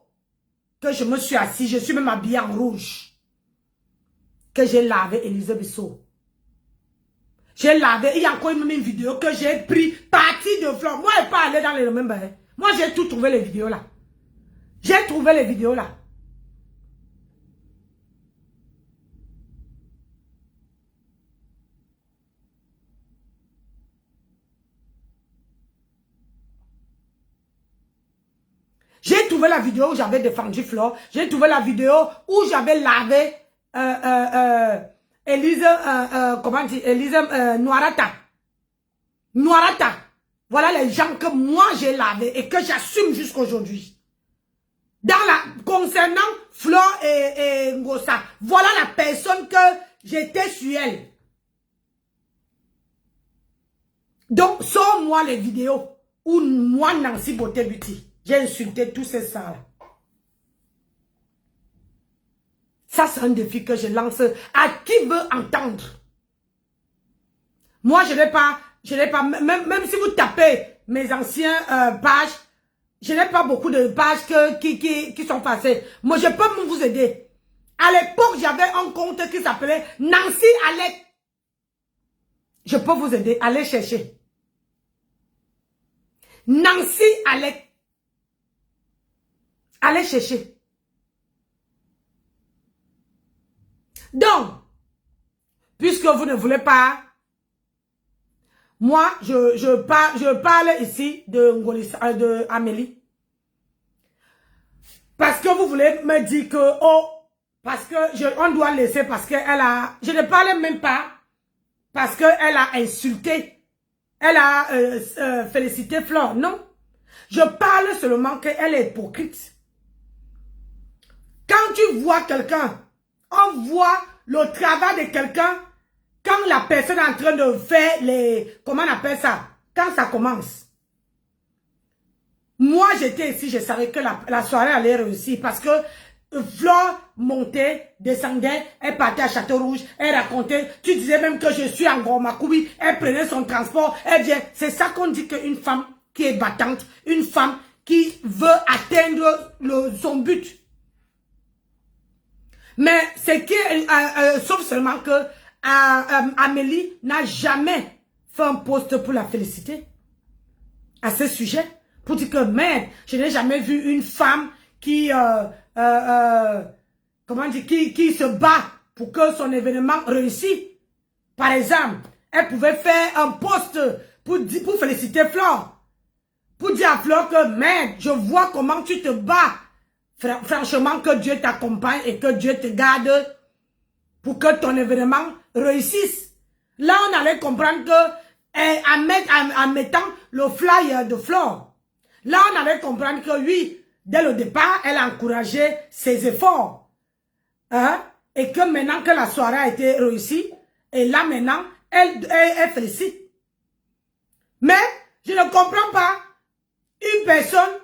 Que je me suis assis, je suis même habillée en rouge. Que j'ai lavé Élise Bissot. J'ai lavé, il y a encore une vidéo que j'ai pris partie de fleurs. Moi, je ne pas aller dans les mêmes bains. Moi, j'ai tout trouvé les vidéos là. J'ai trouvé les vidéos là. J'ai trouvé la vidéo où j'avais défendu Flore. J'ai trouvé la vidéo où j'avais lavé Élise, comment dire, Élise Noirata. Noirata. Voilà les gens que moi j'ai lavé et que j'assume jusqu'aujourd'hui. Concernant Flore et Ngosa, voilà la personne que j'étais sur elle. Donc, sors-moi les vidéos où moi, Nancy Beauté Beauty, j'ai insulté tous ces ça-là. Ça, c'est un défi que je lance à qui veut entendre. Moi, je n'ai pas, même si vous tapez mes anciens pages, je n'ai pas beaucoup de pages qui sont passées. Moi, je peux même vous aider. À l'époque, j'avais un compte qui s'appelait Nancy Alec. Je peux vous aider. Allez chercher. Nancy Alec. Allez chercher. Donc, puisque vous ne voulez pas, moi, je parle ici de Amélie. Parce que vous voulez me dire que, oh, parce que on doit laisser, parce qu'elle a, je ne parle même pas, parce qu'elle a insulté, elle a félicité Flore, non. Je parle seulement qu'elle est hypocrite. Quand tu vois quelqu'un, on voit le travail de quelqu'un, quand la personne est en train de faire les, comment on appelle ça, quand ça commence. Moi, j'étais ici, je savais que la soirée allait réussir parce que Flore montait, descendait, elle partait à Château-Rouge, elle racontait, tu disais même que je suis en Gomakoubi, elle prenait son transport, elle vient. C'est ça qu'on dit qu'une femme qui est battante, une femme qui veut atteindre son but. Mais c'est que, sauf seulement que Amélie n'a jamais fait un post pour la féliciter à ce sujet. Pour dire que, merde, je n'ai jamais vu une femme qui, comment dire, qui se bat pour que son événement réussisse. Par exemple, elle pouvait faire un post pour féliciter Flore. Pour dire à Flore que, merde, je vois comment tu te bats. Franchement, que Dieu t'accompagne et que Dieu te garde pour que ton événement réussisse. Là, on allait comprendre que, en mettant le flyer de Flore, là, on allait comprendre que oui, dès le départ, elle a encouragé ses efforts. Hein? Et que maintenant que la soirée a été réussie, et là maintenant, elle félicite. Mais, je ne comprends pas une personne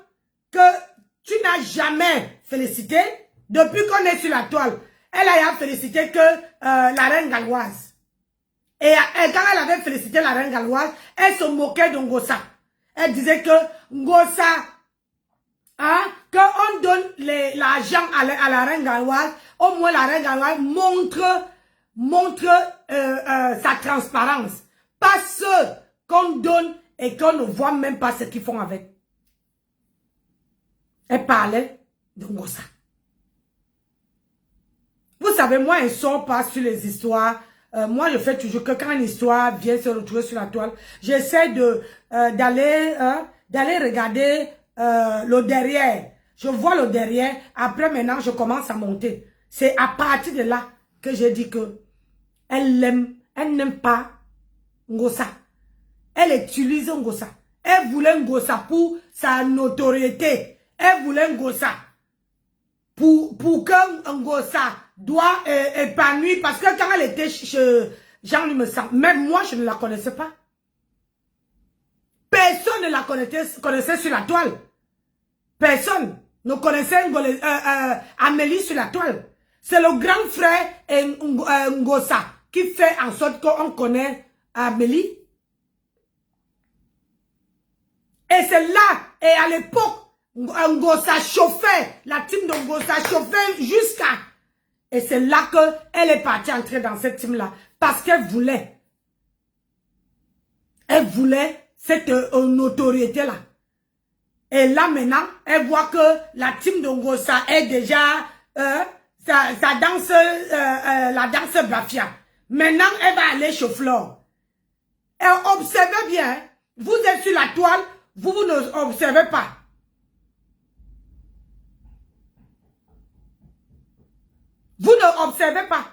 que tu n'as jamais félicité, depuis qu'on est sur la toile, elle a félicité que la reine galloise. Et quand elle avait félicité la reine galloise, elle se moquait de Ngosa. Elle disait que Ngosa, hein, qu'on donne l'argent à la reine galloise, au moins la reine galloise montre sa transparence. Pas ceux qu'on donne et qu'on ne voit même pas ce qu'ils font avec. Elle parlait de Ngosa. Vous savez, moi, je ne sors pas sur les histoires. Moi, je fais toujours que quand une histoire vient se retrouver sur la toile, j'essaie d'aller regarder le derrière. Je vois le derrière. Après, maintenant, je commence à monter. C'est à partir de là que j'ai dit que elle n'aime pas Ngosa. Elle utilise Ngosa. Elle voulait Ngosa pour sa notoriété. Elle voulait Ngosa. pour que Ngosa doit épanouir, parce que quand elle était chez Jean Lumesang, même moi, je ne la connaissais pas. Personne ne la connaissait sur la toile. Personne ne connaissait Amélie sur la toile. C'est le grand frère Ngosa qui fait en sorte qu'on connaît Amélie. Et c'est là, et à l'époque, Ngosa chauffait, la team de Ngosa chauffait jusqu'à... Et c'est là qu'elle est partie entrer dans cette team-là. Parce qu'elle voulait. Elle voulait cette notoriété-là. Et là maintenant, elle voit que la team de Ngosa est déjà... sa danse, la danse Bafia. Maintenant, elle va aller chez Flore. Et observez bien, vous êtes sur la toile, vous ne observez pas. Vous ne observez pas.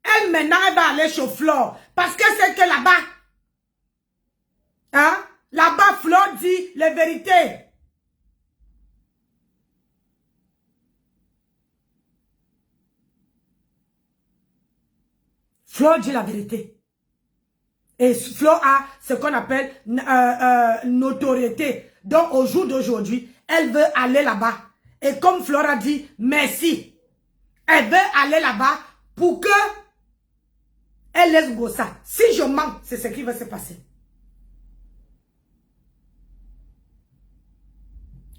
Elle, maintenant, elle va aller chez Flore. Parce que c'est que là-bas, hein, là-bas, Flore dit les vérités. Flore dit la vérité. Et Flore a ce qu'on appelle notoriété. Donc, au jour d'aujourd'hui, elle veut aller là-bas. Et comme Flore a dit, merci. Elle veut aller là-bas pour que elle laisse Ngosa. Si je mens, c'est ce qui va se passer.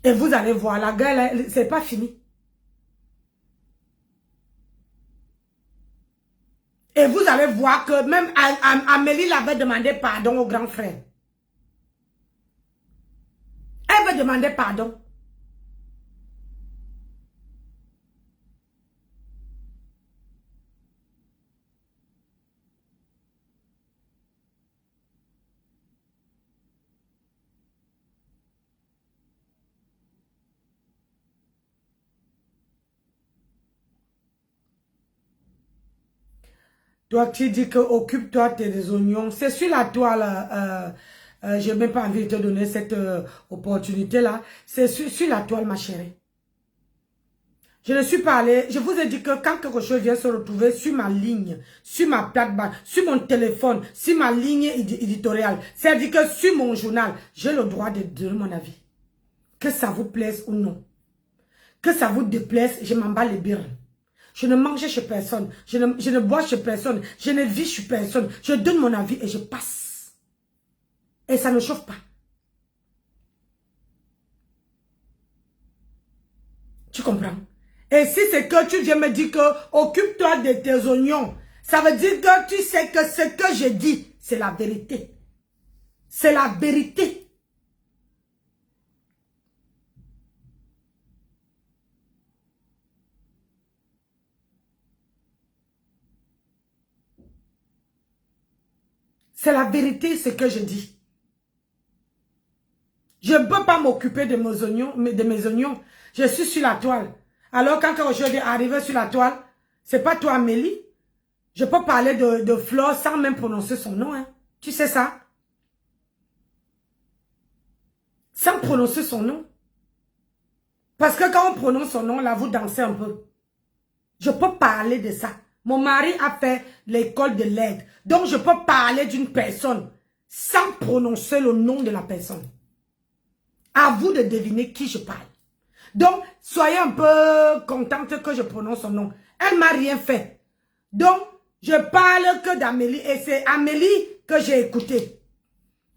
Et vous allez voir, la guerre, c'est pas fini. Et vous allez voir que même Amélie l'avait demandé pardon au grand frère. Elle veut demander pardon. Toi qui dis que occupe-toi des oignons, c'est sur la toile, je n'ai même pas envie de te donner cette opportunité-là, c'est sur la toile ma chérie. Je ne suis pas allée, je vous ai dit que quand quelque chose vient se retrouver sur ma ligne, sur ma plate-bande, sur mon téléphone, sur ma ligne éditoriale, c'est-à-dire que sur mon journal, j'ai le droit de donner mon avis. Que ça vous plaise ou non. Que ça vous déplaise, je m'en bats les birres. Je ne mange chez personne. Je ne bois chez personne. Je ne vis chez personne. Je donne mon avis et je passe. Et ça ne chauffe pas. Tu comprends? Et si c'est que tu viens me dire que occupe-toi de tes oignons, ça veut dire que tu sais que ce que je dis, c'est la vérité. C'est la vérité. C'est la vérité ce que je dis. Je ne peux pas m'occuper de mes oignons. Je suis sur la toile. Alors quand je vais arriver sur la toile, c'est pas toi Amélie. Je peux parler de Flore sans même prononcer son nom. Hein. Tu sais ça? Sans prononcer son nom. Parce que quand on prononce son nom, là, vous dansez un peu. Je peux parler de ça. Mon mari a fait l'école de l'aide. Donc, je peux parler d'une personne sans prononcer le nom de la personne. À vous de deviner qui je parle. Donc, soyez un peu contente que je prononce son nom. Elle m'a rien fait. Donc, je parle que d'Amélie et c'est Amélie que j'ai écouté.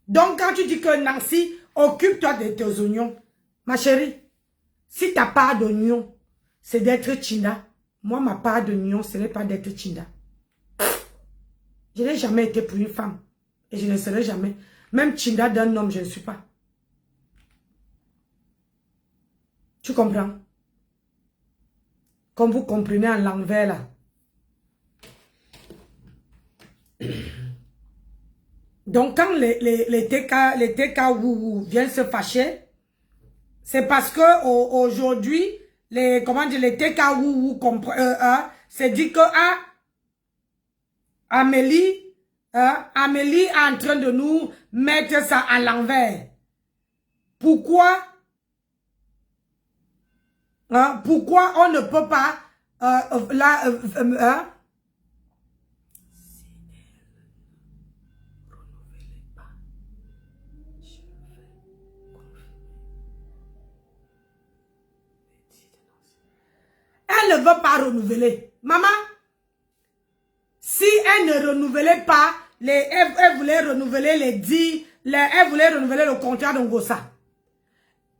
Donc, quand tu dis que Nancy, occupe-toi de tes oignons. Ma chérie, si ta part d'oignon, c'est d'être Chinda. Moi, ma part d'oignon, ce n'est pas d'être Chinda. Je n'ai jamais été pour une femme. Et je ne serai jamais. Même Chinda d'un homme, je ne suis pas. Tu comprends? Comme vous comprenez en l'envers là. Donc, quand les TK viennent se fâcher, c'est parce que aujourd'hui, les TK c'est dit que Amélie est en train de nous mettre ça à l'envers. Pourquoi? Hein? Pourquoi on ne peut pas hein? Elle ne veut pas renouveler. Maman, si elle ne renouvelait pas, elle voulait renouveler elle voulait renouveler le contrat de Ngossa.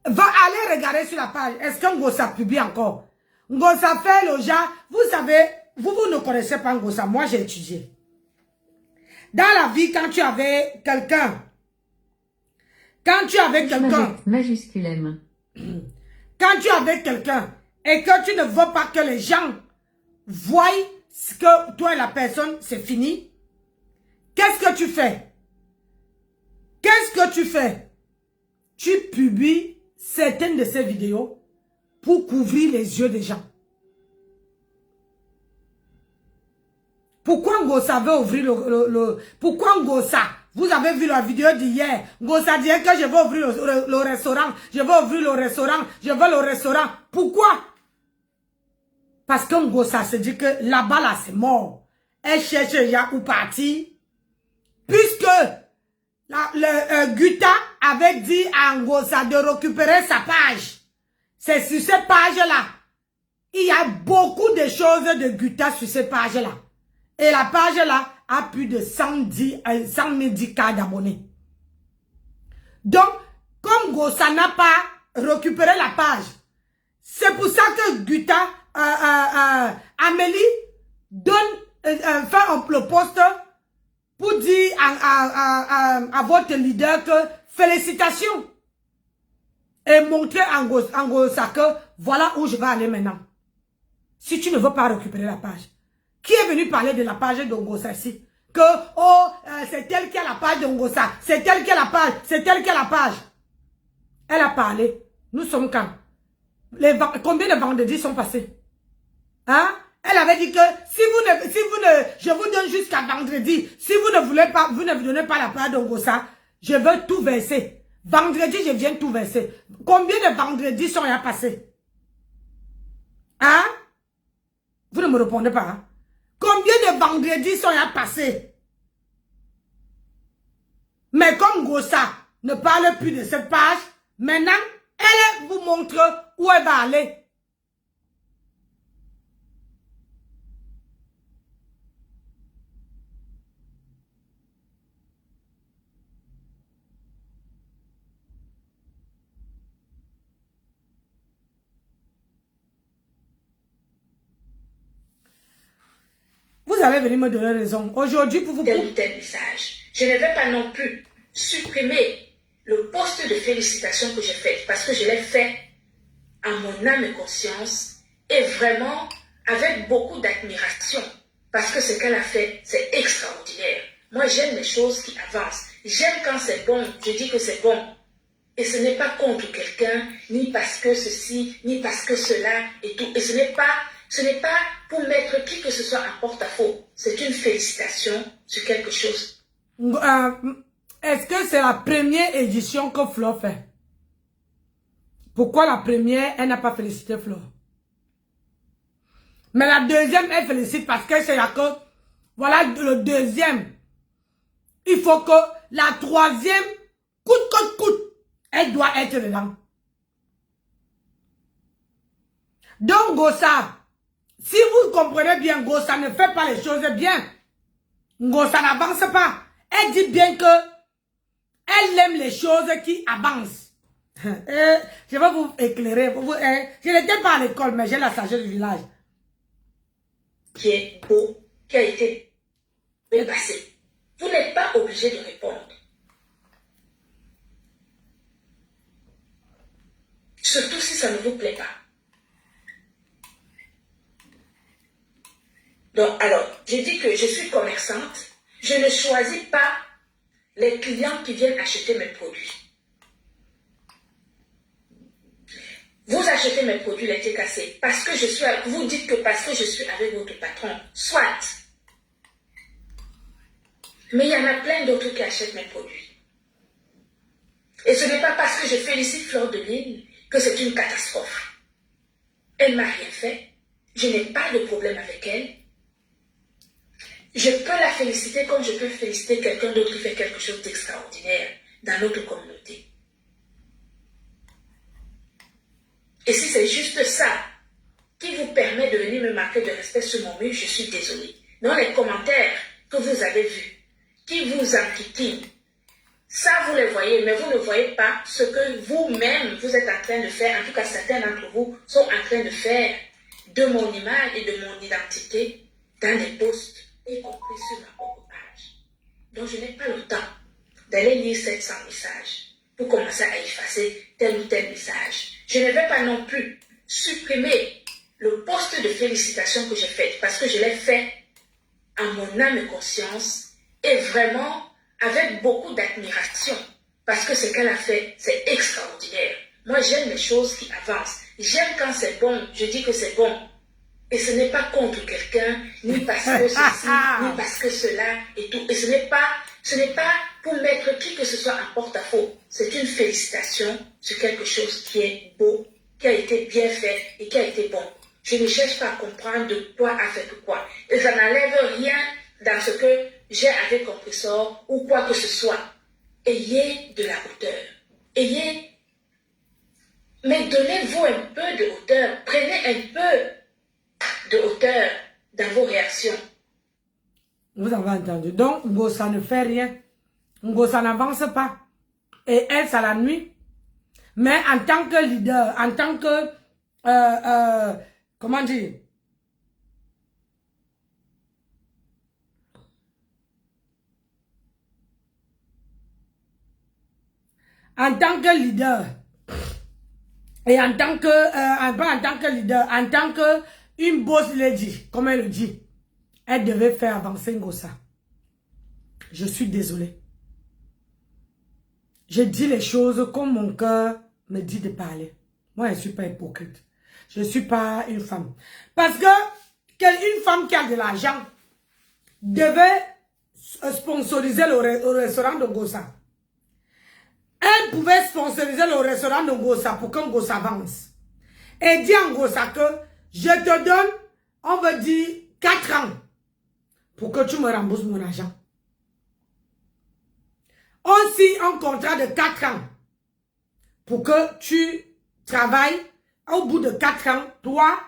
Va aller regarder sur la page. Est-ce que Ngossa publie encore? Ngossa fait le genre. Vous savez, vous ne connaissez pas Ngossa. Moi, j'ai étudié. Dans la vie, quand tu avais quelqu'un, Majuscule M. Quand tu avais quelqu'un et que tu ne veux pas que les gens voient ce que toi et la personne, c'est fini, qu'est-ce que tu fais? Qu'est-ce que tu fais? Tu publies certaines de ces vidéos pour couvrir les yeux des gens. Pourquoi Ngossa veut ouvrir pourquoi Ngossa? Vous avez vu la vidéo d'hier. Ngossa dit que je veux ouvrir le restaurant. Je veux ouvrir le restaurant. Je veux le restaurant. Pourquoi? Parce que Ngossa se dit que là-bas, là, c'est mort. Elle cherche ya où partir. Puisque Guta avait dit à Ngossa de récupérer sa page. C'est sur cette page-là. Il y a beaucoup de choses de Guta sur cette page-là. Et la page-là a plus de 110 000 cas d'abonnés. Donc, comme Ngossa n'a pas récupéré la page, c'est pour ça que Guta, Amélie, fait le post pour dire à votre leader que félicitations. Et montrer à Ngossa que voilà où je vais aller maintenant. Si tu ne veux pas récupérer la page. Qui est venu parler de la page de Ngossa ici? Que, c'est elle qui a la page de Ngossa. C'est elle qui a la page. C'est elle qui a la page. Elle a parlé. Nous sommes quand? Combien de vendredis sont passés? Hein? Elle avait dit que je vous donne jusqu'à vendredi. Si vous ne voulez pas, vous ne vous donnez pas la page de Ngossa, je veux tout verser. Vendredi, je viens tout verser. Combien de vendredis sont passés? Hein? Vous ne me répondez pas, hein? Combien de vendredis sont passés? Mais comme Ngossa ne parle plus de cette page, maintenant, elle vous montre où elle va aller. Vous allez venir me donner raison. Aujourd'hui, pour vous... Tel ou tel message. Je ne vais pas non plus supprimer le poste de félicitations que j'ai fait parce que je l'ai fait à mon âme et conscience et vraiment avec beaucoup d'admiration parce que ce qu'elle a fait, c'est extraordinaire. Moi, j'aime les choses qui avancent. J'aime quand c'est bon, je dis que c'est bon. Et ce n'est pas contre quelqu'un, ni parce que ceci, ni parce que cela et tout. Et ce n'est pas pour mettre qui que ce soit à porte-à-faux. C'est une félicitation sur quelque chose. Est-ce que c'est la première édition que Flo fait? Pourquoi la première, elle n'a pas félicité Flo? Mais la deuxième, elle félicite parce que c'est là que... Voilà le deuxième. Il faut que la troisième, coûte, elle doit être dedans. Donc, Ngossa, si vous comprenez bien, Ngossa ne fait pas les choses bien. Ngossa n'avance pas. Elle dit bien que elle aime les choses qui avancent. Je vais vous éclairer. Je n'étais pas à l'école, mais j'ai la sagesse du village. Qui est beau, qui a été passé. Vous n'êtes pas obligé de répondre. Surtout si ça ne vous plaît pas. Donc, alors, j'ai dit que je suis commerçante. Je ne choisis pas les clients qui viennent acheter mes produits. Vous achetez mes produits laitiers cassés parce que je suis avec, vous dites que parce que je suis avec votre patron. Soit. Mais il y en a plein d'autres qui achètent mes produits. Et ce n'est pas parce que je félicite Fleur de Lys que c'est une catastrophe. Elle m'a rien fait. Je n'ai pas de problème avec elle. Je peux la féliciter comme je peux féliciter quelqu'un d'autre qui fait quelque chose d'extraordinaire dans notre communauté. Et si c'est juste ça qui vous permet de venir me marquer de respect sur mon mur, je suis désolée. Dans les commentaires que vous avez vus, qui vous enquiquinent, ça vous les voyez, mais vous ne voyez pas ce que vous-même vous êtes en train de faire. En tout cas, certains d'entre vous sont en train de faire de mon image et de mon identité dans des posts, y compris sur ma propre page. Donc, je n'ai pas le temps d'aller lire 700 messages pour commencer à effacer tel ou tel message. Je ne vais pas non plus supprimer le post de félicitations que j'ai fait parce que je l'ai fait à mon âme et conscience et vraiment avec beaucoup d'admiration parce que ce qu'elle a fait, c'est extraordinaire. Moi, j'aime les choses qui avancent. J'aime quand c'est bon, je dis que c'est bon. Et ce n'est pas contre quelqu'un, ni parce que ceci, ni parce que cela et tout. Et ce n'est pas pour mettre qui que ce soit en porte-à-faux. C'est une félicitation sur quelque chose qui est beau, qui a été bien fait et qui a été bon. Je ne cherche pas à comprendre de quoi a fait quoi. Et ça n'enlève rien dans ce que j'ai avec compresseur ou quoi que ce soit. Ayez de la hauteur. Mais donnez-vous un peu de hauteur. Prenez un peu de hauteur dans vos réactions. Vous avez entendu. Donc, Ngosa ne fait rien. Ngosa n'avance pas. Et elle, ça la nuit. Mais en tant que leader, en tant que... comment dire? En tant que leader, et en tant que, pas en tant que leader, en tant que une boss lady, comme elle le dit, elle devait faire avancer Ngosa. Je suis désolée. Je dis les choses comme mon cœur me dit de parler. Moi, je ne suis pas hypocrite. Je ne suis pas une femme. Parce que une femme qui a de l'argent devait sponsoriser le restaurant de Ngosa. Elle pouvait sponsoriser le restaurant de Ngosa pour que Ngosa avance. Et dit à Ngosa que je te donne, on veut dire, 4 ans pour que tu me rembourses mon argent. On signe un contrat de 4 ans pour que tu travailles. Au bout de 4 ans, toi,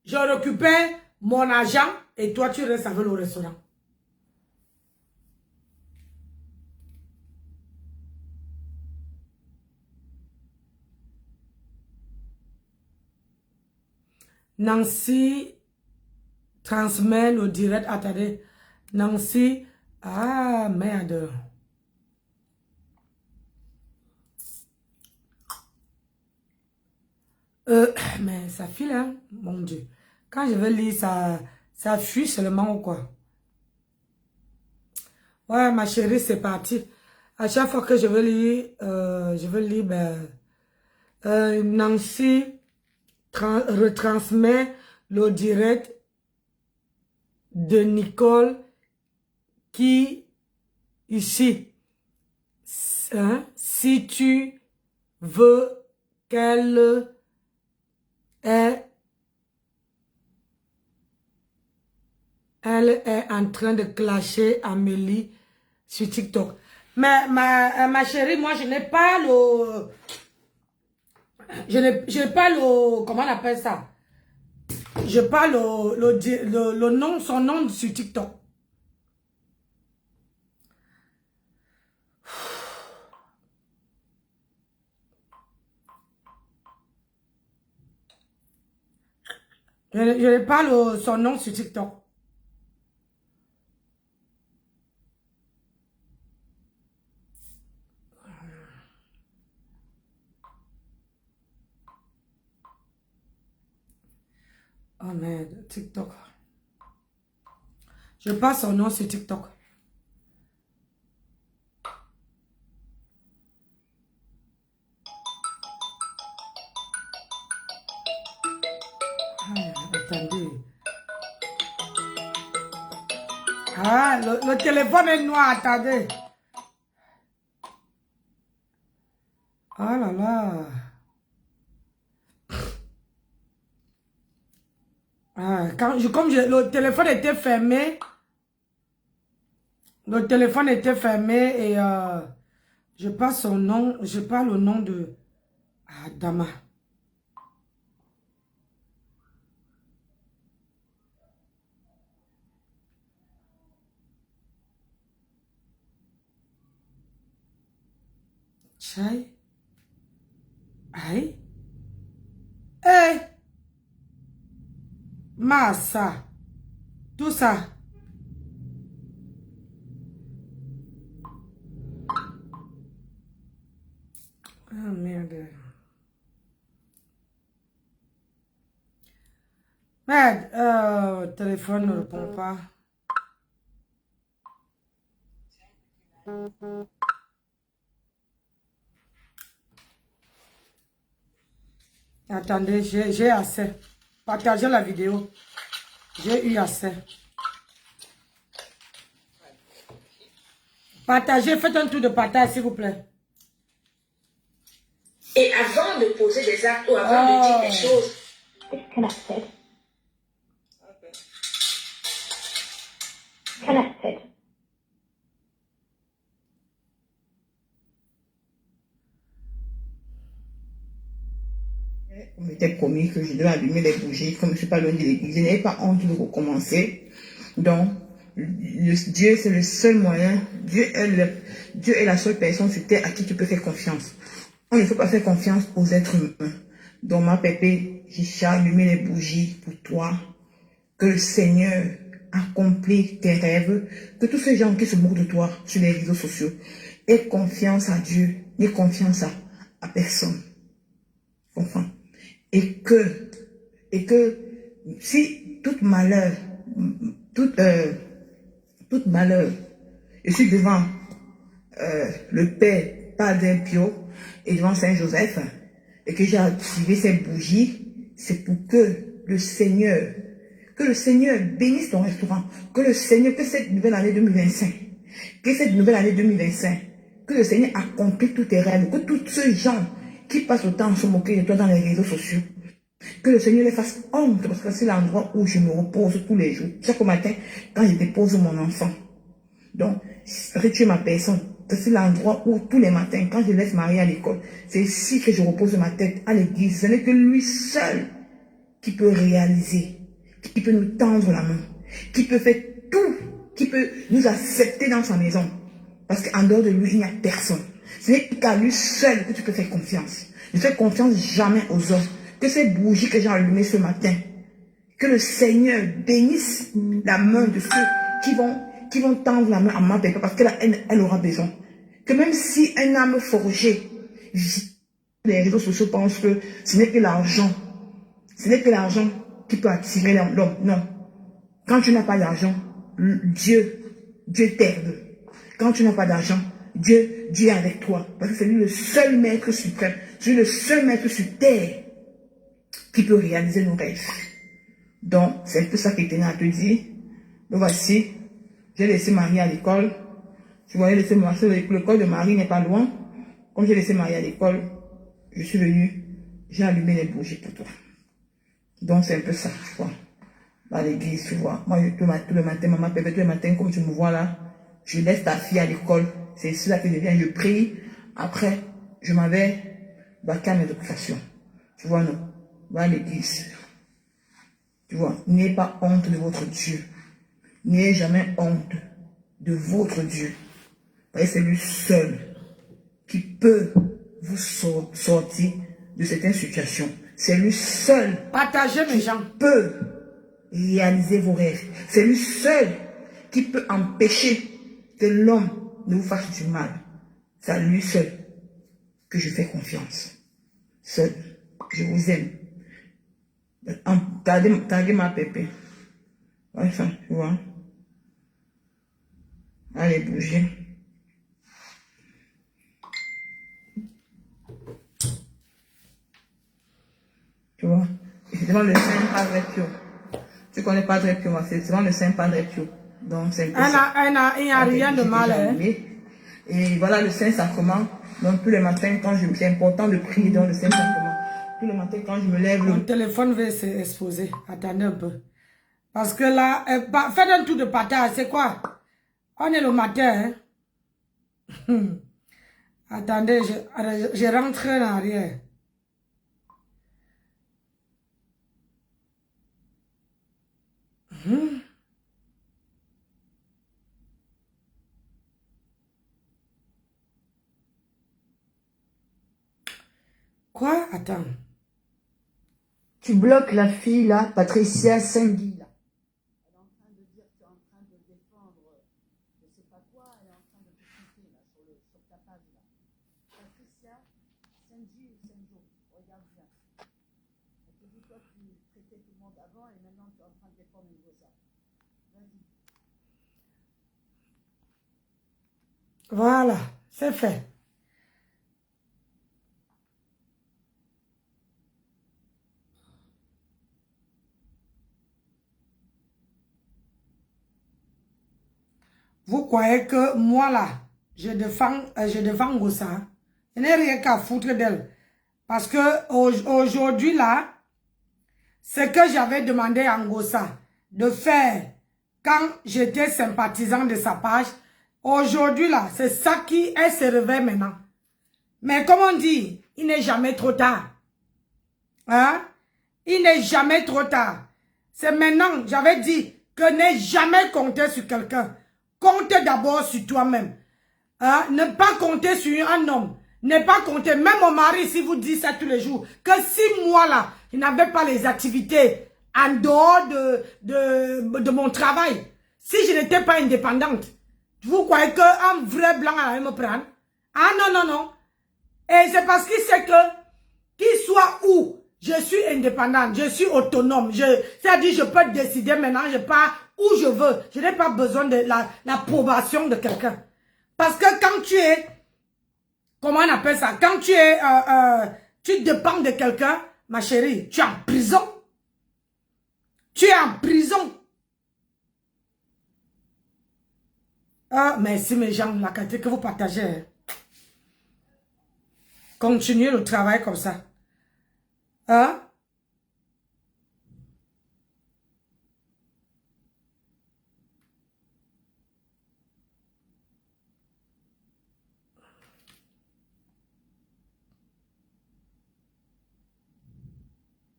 je récupère mon argent et toi, tu restes avec le restaurant. Nancy transmet le direct. Attendez. Nancy. Ah, merde. Mais ça file, hein, mon Dieu. Quand je veux lire, ça fuit seulement ou quoi? Ouais, ma chérie, c'est parti. À chaque fois que je veux lire, Nancy retransmet le direct de Nicole qui, ici, hein, si tu veux qu'elle elle est en train de clasher Amélie sur TikTok. Mais ma chérie, moi, je n'ai pas le... Je n'ai pas le... Comment on appelle ça? Je n'ai pas le nom, son nom sur TikTok. Je n'ai pas son nom sur TikTok. Oh merde, TikTok. Je passe son nom sur TikTok. Attendez. Ah, le téléphone est noir, attendez. Oh là là. Comme le téléphone était fermé, et je passe son nom, je parle au nom de Dama. Chai. Aïe. Eh. Massa. Tout ça. Ah merde. Merde. Téléphone ne répond pas. Attendez, j'ai assez. Partagez la vidéo. J'ai eu assez. Partagez, faites un tour de partage, s'il vous plaît. Et avant de poser des actes ou avant de dire des choses, Disconnected. Connected. On m'était promis que je devais allumer les bougies, comme je ne suis pas loin de l'église. Je n'avais pas honte de recommencer. Donc, Dieu, c'est le seul moyen. Dieu est la seule personne sur terre à qui tu peux faire confiance. On ne faut pas faire confiance aux êtres humains. Donc, ma pépé, j'ai allumé les bougies pour toi. Que le Seigneur accomplisse tes rêves. Que tous ces gens qui se moquent de toi sur les réseaux sociaux aient confiance à Dieu, n'aient confiance à personne. Comprends? Et que si tout malheur, je suis devant le Père Padre Pio et devant Saint Joseph, et que j'ai activé ces bougies, c'est pour que le Seigneur bénisse ton restaurant, que cette nouvelle année 2025, que le Seigneur accomplisse tous tes rêves, que tous ceux gens qui passent le temps à se moquer de toi dans les réseaux sociaux, que le Seigneur les fasse honte, parce que c'est l'endroit où je me repose tous les jours, chaque matin, quand je dépose mon enfant. Donc, tu es ma personne. C'est l'endroit où tous les matins, quand je laisse Marie à l'école, c'est ici que je repose ma tête à l'église. Ce n'est que lui seul qui peut réaliser, qui peut nous tendre la main, qui peut faire tout, qui peut nous accepter dans sa maison. Parce qu'en dehors de lui, il n'y a personne. Ce n'est qu'à lui seul que tu peux faire confiance. Ne fais confiance jamais aux autres. Que ces bougies que j'ai allumées ce matin, que le Seigneur bénisse la main de ceux qui vont tendre la main à ma pépé, parce que la haine, elle aura besoin. Que même si un âme forgée, les réseaux sociaux pensent que ce n'est que l'argent. Ce n'est que l'argent qui peut attirer l'homme. Non. Quand tu n'as pas d'argent, Dieu t'aide. Quand tu n'as pas d'argent, Dieu est avec toi. Parce que c'est lui le seul maître suprême. C'est lui le seul maître sur terre qui peut réaliser nos rêves. Donc, c'est un peu ça qui tenait à te dire. Donc voici, j'ai laissé Marie à l'école. Tu vois, l'école de Marie n'est pas loin. Comme j'ai laissé Marie à l'école, je suis venu, j'ai allumé les bougies pour toi. Donc, c'est un peu ça, tu vois. Dans l'église, tu vois. Moi, tout le matin, maman, bébé, tout le matin, comme tu me vois là, je laisse ta fille à l'école. C'est cela que je viens, je prie. Après, je m'en vais vaquer à mes occupations. Tu vois, non. Va à l'église. Tu vois, n'ayez pas honte de votre Dieu. N'ayez jamais honte de votre Dieu. Parce que c'est lui seul qui peut vous sortir de certaines situations. C'est lui seul Partagez mes gens. qui peut réaliser vos rêves. C'est lui seul qui peut empêcher que l'homme ne vous fasse du mal. C'est à lui seul que je fais confiance. Seul. Je vous aime. Taguez ma pépé. Enfin, tu vois. Allez, bougez. Tu vois. C'est devant le Saint Padre Pio. Tu connais Padre Pio, c'est devant le Saint Padre Pio. Donc, c'est un peu ça. Il n'y a rien de mal. Hein? Et voilà le Saint-Sacrement. Donc, tous les matins, c'est important de prier dans le Saint-Sacrement. Tout le matin, quand je me lève... Mon téléphone va s'exposer. Attendez un peu. Parce que là, faites un tour de partage. C'est quoi? On est le matin. Hein? Attendez, je rentre en arrière. Quoi? Attends. Tu bloques la fille là, Patricia Sengui là. Elle est en train de dire que tu es en train de défendre, je sais pas quoi, elle est en train de te cliquer là sur ta page là. Patricia Sengui ou Senjo, regarde bien. Elle te dit toi tu traitais tout le monde avant et maintenant tu es en train de défendre une gossa. Vas-y. Voilà, c'est fait. Vous croyez que moi là, je défends Gossa. Je n'ai rien qu'à foutre d'elle. Parce que aujourd'hui là, ce que j'avais demandé à Ngossa de faire quand j'étais sympathisant de sa page, aujourd'hui là, c'est ça qui elle se réveille maintenant. Mais comme on dit, il n'est jamais trop tard. Hein? Il n'est jamais trop tard. C'est maintenant, j'avais dit que n'ai jamais compté sur quelqu'un. Compte d'abord sur toi-même. Hein? Ne pas compter sur un homme. Ne pas compter. Même mon mari, si vous dit ça tous les jours, que si moi là, je n'avais pas les activités en dehors de mon travail, si je n'étais pas indépendante, vous croyez qu'un vrai blanc allait me prendre? Ah non, non, non. Et c'est parce qu'il sait que, qu'il soit où, je suis indépendante, je suis autonome. C'est-à-dire, je peux décider maintenant, je pars où je veux. Je n'ai pas besoin de l'approbation de quelqu'un. Parce que quand tu es, comment on appelle ça? Quand tu es, tu dépends de quelqu'un, ma chérie, tu es en prison. Tu es en prison. Ah, merci mes gens, la qualité que vous partagez. Continuez le travail comme ça. Hein?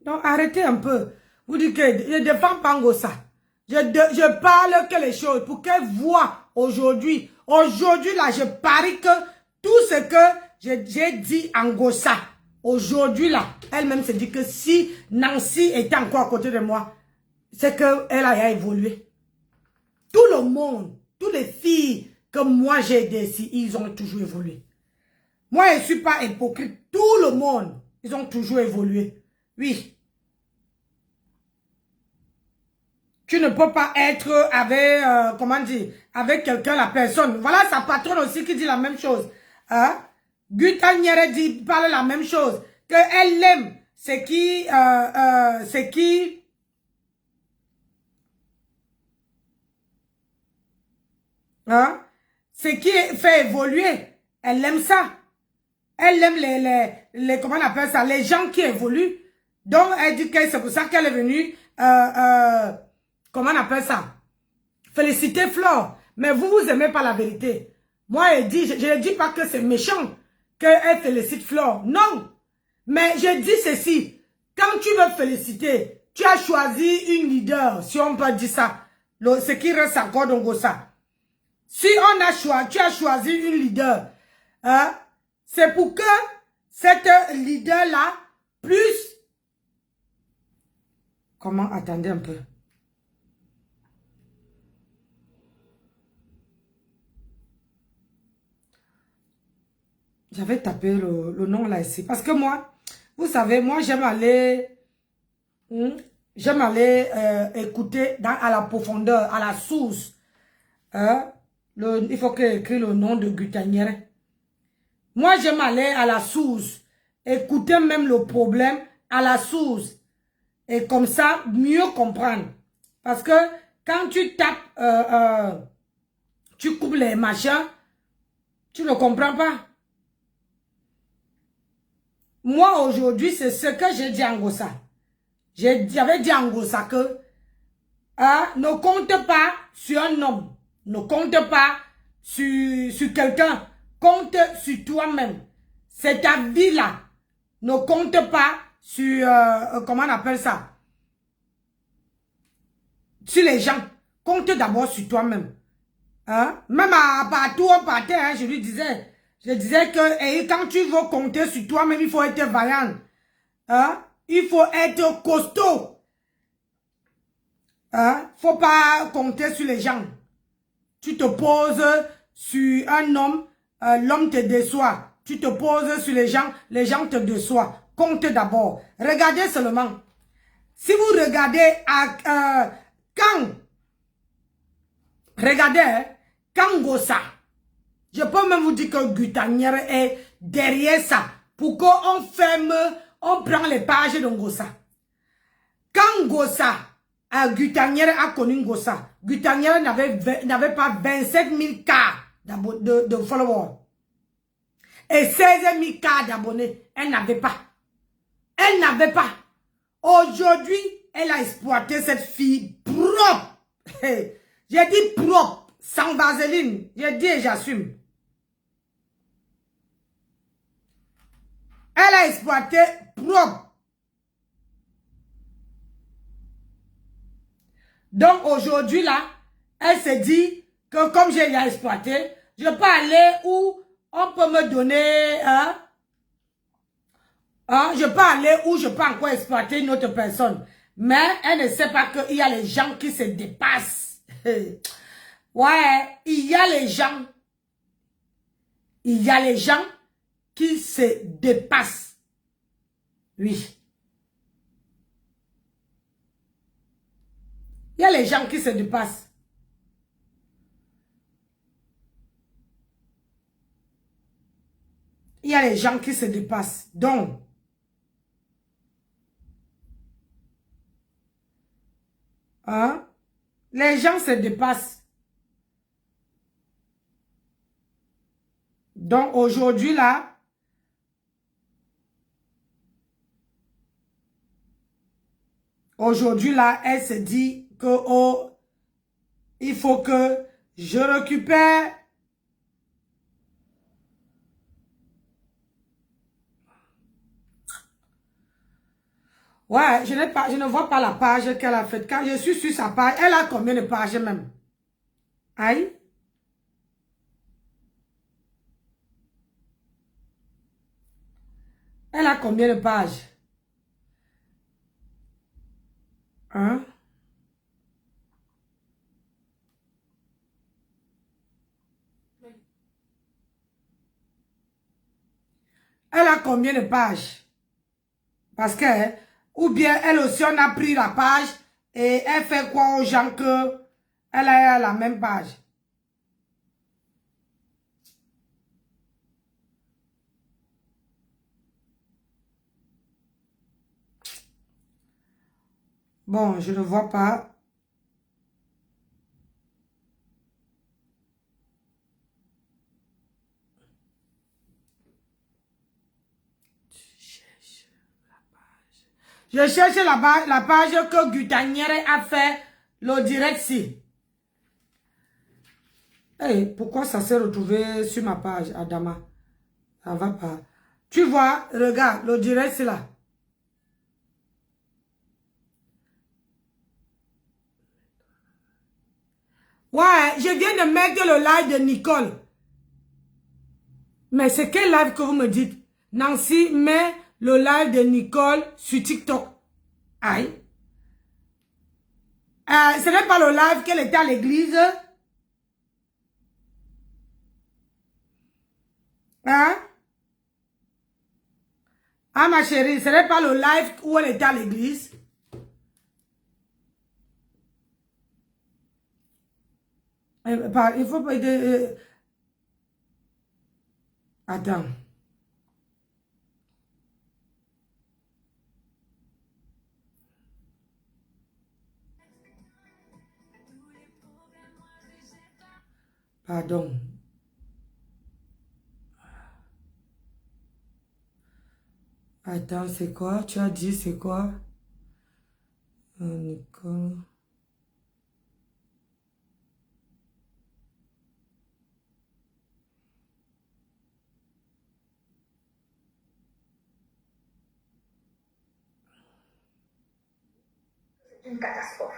Donc, arrêtez un peu. Vous dites que je ne défends pas Ngossa. Je parle que les choses pour qu'elle voit aujourd'hui. Aujourd'hui, là, je parie que tout ce que j'ai dit en Ngossa, aujourd'hui, là, elle-même se dit que si Nancy était encore à côté de moi, c'est qu'elle a évolué. Tout le monde, toutes les filles que moi j'ai aidées ici, ils ont toujours évolué. Moi, je ne suis pas hypocrite. Tout le monde, ils ont toujours évolué. Oui. Tu ne peux pas être avec, comment dire, avec quelqu'un, la personne. Voilà sa patronne aussi qui dit la même chose. Hein? Guta Nyere parle la même chose. Qu'elle aime ce qui, hein? Ce qui fait évoluer. Elle aime ça. Elle aime les comment on appelle ça, les gens qui évoluent. Donc, elle dit que c'est pour ça qu'elle est venue, comment on appelle ça? Féliciter Flore. Mais vous aimez pas la vérité. Moi, je ne dis pas que c'est méchant qu'elle félicite Flore. Non. Mais je dis ceci. Quand tu veux féliciter, tu as choisi une leader, si on peut dire ça. Ce qui reste encore dans Ngossa. Si tu as choisi une leader, hein, c'est pour que cette leader-là, plus... Comment? Attendez un peu. J'avais tapé le nom là ici. Parce que moi, vous savez, moi j'aime aller écouter à la profondeur, à la source. Hein? Il faut que j'écris le nom de Gutanière. Moi j'aime aller à la source. Écouter même le problème à la source. Et comme ça, mieux comprendre. Parce que quand tu tapes, tu coupes les machins, tu ne comprends pas. moi aujourd'hui, c'est ce que j'ai dit en Gossa. J'avais dit en Gossa que ne compte pas sur un homme. Ne compte pas sur quelqu'un. Compte sur toi-même. C'est ta vie là. Ne compte pas sur, comment on appelle ça? Sur les gens. Compte d'abord sur toi-même. Hein? Même partout on partait, hein, je disais que quand tu veux compter sur toi-même, il faut être vaillant. Hein? Il faut être costaud. Hein? Faut pas compter sur les gens. Tu te poses sur un homme, l'homme te déçoit. Tu te poses sur les gens te déçoivent. Compte d'abord. Regardez seulement. Si vous regardez regardez, hein, quand Gossa, je peux même vous dire que Gutanière est derrière ça. Pour qu'on ferme, on prend les pages de Gossa. Quand Gossa, Gutanière a connu Gossa, Gutanière n'avait pas 27 000 cas de followers. Et 16 000 cas d'abonnés. Elle n'avait pas. Elle n'avait pas. Aujourd'hui, elle a exploité cette fille propre. J'ai dit propre, sans vaseline. J'ai dit et j'assume. Elle a exploité propre. Donc aujourd'hui là, elle s'est dit que comme j'ai exploité, je peux aller où on peut me donner, je peux aller où je peux encore exploiter une autre personne. Mais elle ne sait pas qu'il y a les gens qui se dépassent. Ouais, il y a les gens. Il y a les gens qui se dépassent. Oui. Il y a les gens qui se dépassent. Il y a les gens qui se dépassent. Donc, les gens se dépassent. Donc, aujourd'hui, là, elle se dit que, oh, il faut que je récupère. Ouais, je ne vois pas la page qu'elle a faite. Quand je suis sur sa page, elle a combien de pages même? Aïe. Elle a combien de pages? Hein? Elle a combien de pages? Parce que, ou bien elle aussi, on a pris la page et elle fait quoi aux gens que elle a la même page? Bon, je ne vois pas. Je cherche la page que Gutanière a fait le direct si. Hey, pourquoi ça s'est retrouvé sur ma page, Adama? Ça va pas. Tu vois, regarde, le direct c'est là. Ouais, je viens de mettre le live de Nicole. Mais c'est quel live que vous me dites? Nancy met le live de Nicole sur TikTok. Aïe. Ce n'est pas le live qu'elle était à l'église. Hein? Ah ma chérie, ce n'est pas le live où elle était à l'église. Il faut pas... Attends. Pardon. Attends, c'est quoi? Tu as dit c'est quoi? Nicole. C'est une catastrophe.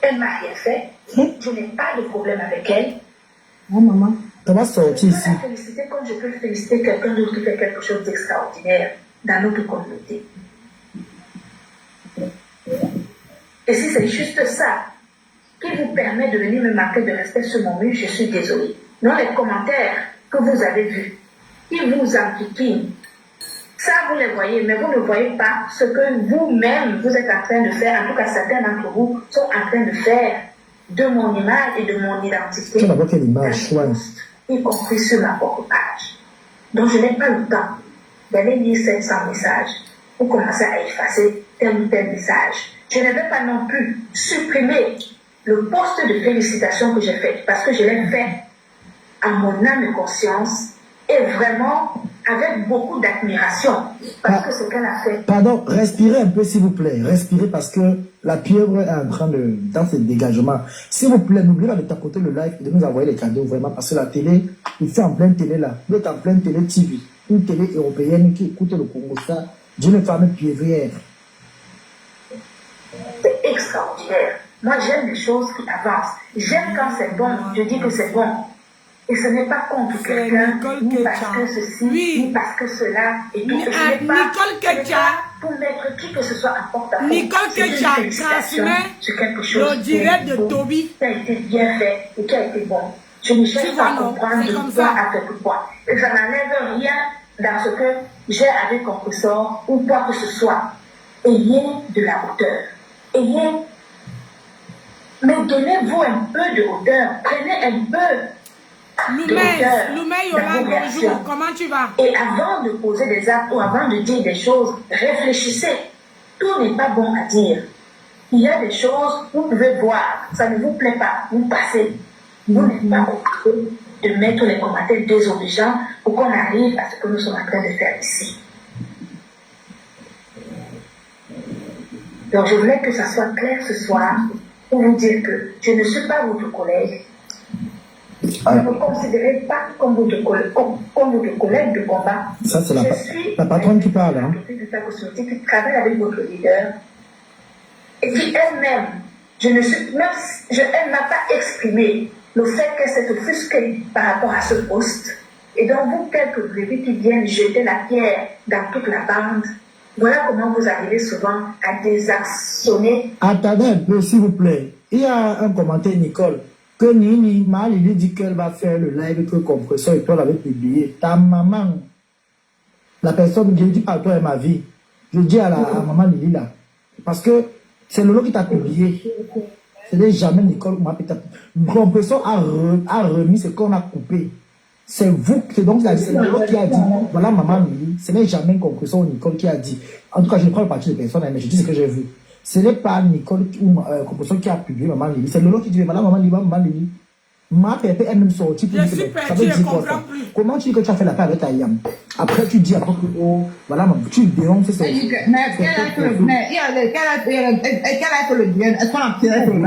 Elle m'a rien fait. Je n'ai pas de problème avec elle. Non, maman. Ça va sortir Je ici. peux la féliciter comme je peux féliciter quelqu'un d'autre qui fait quelque chose d'extraordinaire dans notre communauté. Et si c'est juste ça qui vous permet de venir me marquer de respect sur mon mur, je suis désolée. Dans les commentaires que vous avez vus, ils vous impliquent. Ça, vous les voyez, mais vous ne voyez pas ce que vous-même, vous êtes en train de faire. En tout cas, certains d'entre vous sont en train de faire de mon image et de mon identité. Tu n'as quelle image, ouais. Y compris sur ma propre page. Donc, je n'ai pas le temps d'aller lire 700 messages pour commencer à effacer tel ou tel message. Je ne vais pas non plus supprimer le poste de félicitations que j'ai fait parce que je l'ai fait à mon âme et conscience et vraiment avec beaucoup d'admiration parce que ce qu'elle a fait. Pardon, respirez un peu s'il vous plaît. Respirez parce que la pieuvre est en train de... dans ce dégagement. S'il vous plaît, n'oubliez pas de tapoter le live et de nous envoyer les cadeaux vraiment parce que la télé, il fait en pleine télé là. Vous êtes en pleine télé TV. Une télé européenne qui écoute le Congo ça d'une femme pieuvrière. C'est extraordinaire. Moi, j'aime les choses qui avancent. J'aime quand c'est bon, je dis que c'est bon. Et ce n'est pas contre quelqu'un, ni parce que ceci, ni parce que cela, et tout. Et ce n'est pas pour mettre qui que ce soit en porte-à-faux. Nicole Kecha transmet le direct de Toby qui a été bien fait et qui a été bon. Je ne cherche pas à comprendre de quoi à faire pourquoi. Et ça n'enlève rien dans ce que j'ai avec Compressor ou quoi que ce soit. Ayez de la hauteur. Mais donnez-vous un peu de hauteur. Prenez un peu. Loumé Yola, bonjour, comment tu vas? Et avant de poser des actes ou avant de dire des choses, réfléchissez. Tout n'est pas bon à dire. Il y a des choses, vous pouvez voir, ça ne vous plaît pas, vous passez. Vous n'êtes pas obligé de mettre les commentaires désobligeants pour qu'on arrive à ce que nous sommes en train de faire ici. Donc je voulais que ça soit clair ce soir pour vous dire que je ne suis pas votre collègue. Ne me considérez pas comme votre collègue de combat. Ça, c'est la patronne qui parle. Hein. Qui travaille avec votre leader et qui elle-même, elle n'a pas exprimé le fait qu'elle s'est offusquée par rapport à ce poste. Et donc, vous, quelques brebis qui viennent jeter la pierre dans toute la bande, voilà comment vous arrivez souvent à désarçonner. Attendez un peu, s'il vous plaît. Il y a un commentaire, Nicole. Que Nini, Lili dit qu'elle va faire le live que Compressor et toi l'avez publié. Ta maman, la personne, je dis pas à toi et ma vie. Je dis à maman Lili là. Parce que c'est Lolo qui t'a publié. Ce n'est jamais Nicole ou ma petite. Compressor a remis ce qu'on a coupé. C'est vous, c'est donc c'est Lolo qui a dit. Voilà maman Lili. Ce n'est jamais Compressor ou Nicole qui a dit. En tout cas, je ne prends pas partie de personne, mais je dis ce que j'ai vu. Ce n'est pas Nicole ou Compressor qui a publié Maman Lili. C'est Lolo qui dit voilà Maman Lili. Ma pépé est même sortie pour dire que ça veut dire quoi ça. Comment tu dis que tu as fait la paix avec ta yam? Après tu dis après que oh, voilà, tu dénonces ça. Mais quel a fait le bien? Est-ce qu'on a tiré sur le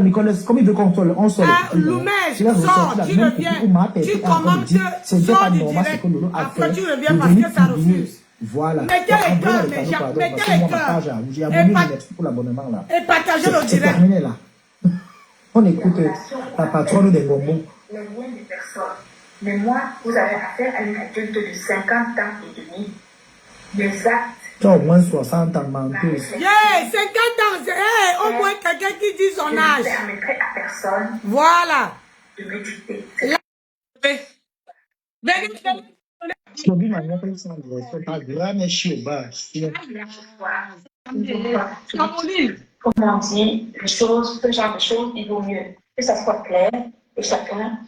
Nicole, comme il veut qu'on soit on sort. Loumé, sors, tu reviens. Tu commentes, sors du direct. Après tu reviens parce que ça refuse. Voilà. Mettez les cœurs, mettez les cœurs. Et partagez le direct. On écoute la patronne des bonbons. Les liens de personnes. Mais moi, vous avez affaire à une adulte de 50 ans et demi. Les actes. Tu as au moins 60 ans, menteuse. 50 ans, au moins quelqu'un qui dit son âge. Je ne permettrai à personne. Voilà. De me dicter. Comme on dit, les choses, ce genre de choses, il vaut mieux que ça soit clair et chacun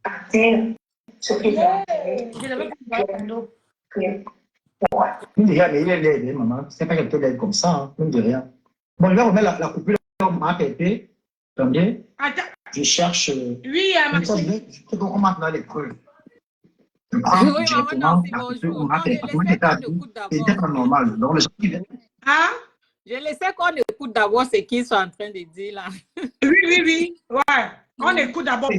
à dire ce qu'il va dire. Maman, c'est pas quelqu'un d'aide comme ça, hein. Même de rien. Bon, je vais remettre la coupure à pépé. Attendez. Je cherche. Oui, à ma on marque dans les creux. Prendre Oui, maman directement Nancy, parce que bonjour. on Non, a je fait laissais qu'on écoute c'était d'abord. pas normal. Donc, les gens qui viennent. Hein? Je laissais qu'on écoute d'abord ce qu'ils sont en train de dire là. Oui. Ouais. On écoute d'abord.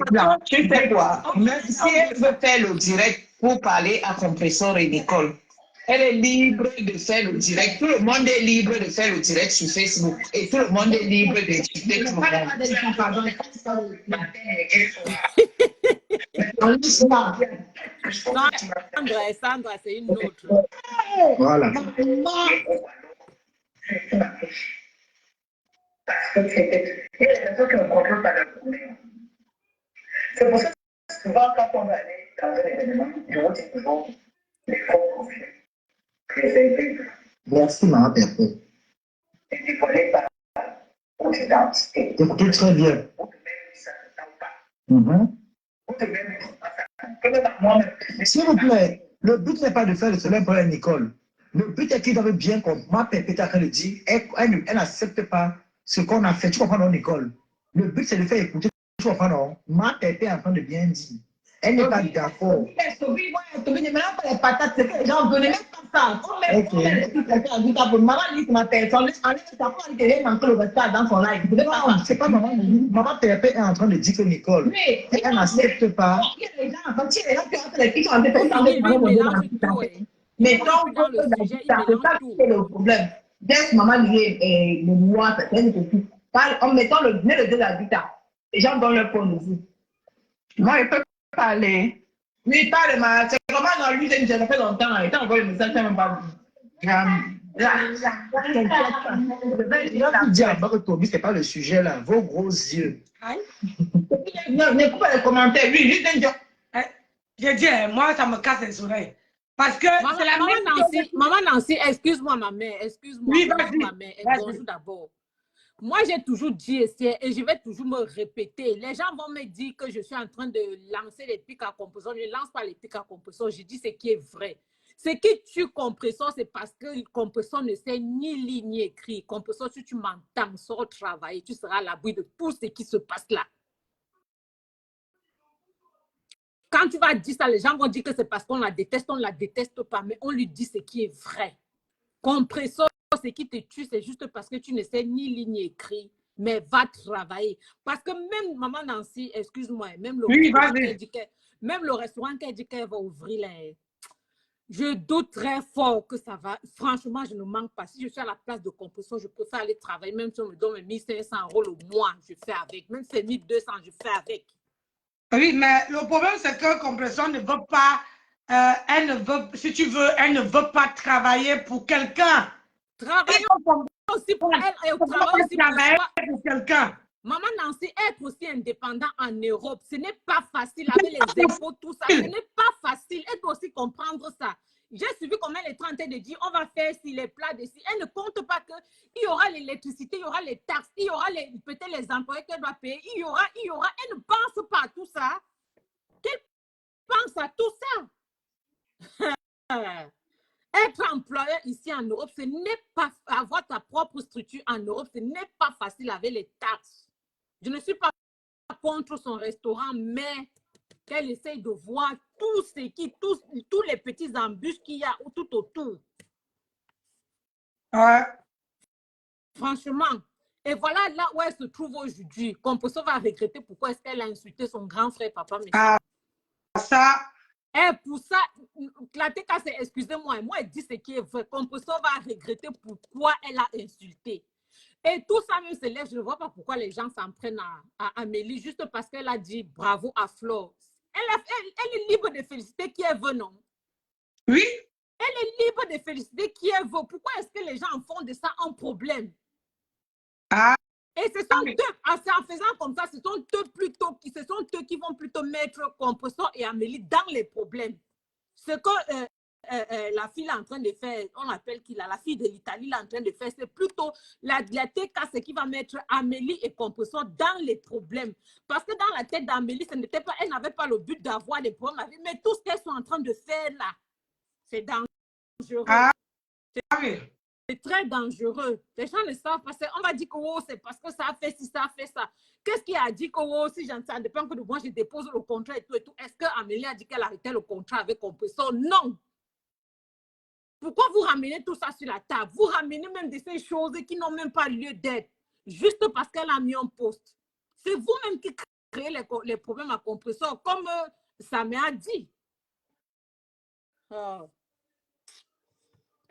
Tu sais quoi? Même si elle veut faire le direct pour parler à Compressor et Nicole, elle est libre de faire le direct. Tout le monde est libre de faire le direct sur Facebook. Et tout le monde est libre d'écouter tout le monde. Sandra, c'est une autre. Voilà. C'est pour ça que souvent, quand on va aller dans un événement, je retiens toujours les faux profils. Merci, maman Pépé. Et dévoilés par haute identité. Écoutez très bien. S'il vous plaît, le but n'est pas de faire le soleil pour Nicole. Le but est qu'il doit bien comprendre. Ma Pépé est en train de dire, elle n'accepte pas ce qu'on a fait. Tu comprends, non, Nicole? Le but, c'est de faire écouter. Tu comprends, non? Ma Pépé est en train de bien dire. Elle n'est pas d'accord. Oui, maintenant, les patates, c'est que les gens venaient même pas ça. Maman dit que ma personne, elle manque le retard dans son live. Non, c'est pas maman. Maman Pépé est en train de dire que Nicole, elle n'accepte pas. Il y a les gens qui sont en train de faire mais donc, dans le sujet, il mélange tout. c'est le problème. Dès que maman dit le noir, c'est elle qui tout. En mettant le nez de la guitare, les gens donnent leur point de vue. Moi, je peux parler. Oui, parle, mais c'est comment dans lui, ça fait longtemps. Et quand on voit le message, c'est même pas. C'est pas le sujet là, vos gros yeux. N'écoute pas les commentaires, lui, juste un job. Je dis, moi, ça me casse les oreilles. Parce que c'est la même Nancy, maman Nancy, excuse-moi ma mère, excuse-moi. Oui, ma mère. Bonjour d'abord. Moi, j'ai toujours dit et je vais toujours me répéter. Les gens vont me dire que je suis en train de lancer les pics à compression. Je ne lance pas les pics à compression. Je dis ce qui est vrai. Ce qui tue compresseur, c'est parce que compresseur ne sait ni lire ni écrire. Compresseur, si tu m'entends, sors travailler, tu seras à l'abri de tout ce qui se passe là. Quand tu vas dire ça, les gens vont dire que c'est parce qu'on la déteste, on ne la déteste pas, mais on lui dit ce qui est vrai. Compresseur, ce qui te tue, c'est juste parce que tu ne sais ni lire ni écrire, mais va travailler. Parce que même maman Nancy, excuse-moi, même le restaurant qu'elle dit qu'elle va ouvrir, je doute très fort que ça va. Franchement, je ne manque pas. Si je suis à la place de compresseur, je préfère aller travailler, même si on me donne 1500 € le mois, je fais avec. Même si c'est 1200, je fais avec. Oui, mais le problème, c'est que Compression ne veut pas, elle ne veut, si tu veux, elle ne veut pas travailler pour quelqu'un. Travailler aussi pour elle et travailler aussi pour quelqu'un. Maman Nancy, être aussi indépendant en Europe, ce n'est pas facile avec les impôts, tout ça. Ce n'est pas facile. Elle doit aussi comprendre ça. J'ai suivi comment elle est en train de dire, on va faire si les plats de si. Elle ne compte pas qu'il y aura l'électricité, il y aura les taxes, il y aura peut-être les employés qu'elle doit payer, il y aura. Elle ne pense pas à tout ça. Qu'elle pense à tout ça. Être employeur ici en Europe, ce n'est pas, avoir ta propre structure en Europe, ce n'est pas facile avec les taxes. Je ne suis pas contre son restaurant, mais qu'elle essaye de voir tous les petits embûches qu'il y a tout autour. Ouais. Franchement. Et voilà là où elle se trouve aujourd'hui. Compression va regretter pourquoi est-ce qu'elle a insulté son grand frère, papa. Ça. Et pour ça, la TK, c'est excusez-moi, moi, elle dit ce qui est vrai. Compression va regretter pourquoi elle a insulté. Et tout ça même se lève, je ne vois pas pourquoi les gens s'en prennent à Amélie, juste parce qu'elle a dit bravo à Flore. Elle est libre de féliciter qui elle veut, non? Oui. Elle est libre de féliciter qui elle veut. Pourquoi est-ce que les gens en font de ça un problème? Et ce sont en faisant comme ça, ce sont eux qui vont plutôt mettre Compression et Amélie dans les problèmes. Ce que la fille est en train de faire, on l'appelle qui là, la fille de l'Italie est en train de faire, c'est plutôt la TK, ce qui va mettre Amélie et Compression dans les problèmes. Parce que dans la tête d'Amélie, elle n'avait pas le but d'avoir des problèmes avec, mais tout ce qu'elles sont en train de faire là, c'est dangereux. très dangereux. Les gens ne savent pas. On va dire que oh, c'est parce que ça a fait ci, ça a fait ça. Qu'est-ce qui a dit que oh, si ça dépend que de moi, je dépose le contrat et tout et tout. Est-ce qu'Amélie a dit qu'elle arrêtait le contrat avec Compressor? Non. Pourquoi vous ramenez tout ça sur la table? Vous ramenez même de ces choses qui n'ont même pas lieu d'être. Juste parce qu'elle a mis un poste. C'est vous-même qui créez les problèmes à Compressor, comme Samé a dit.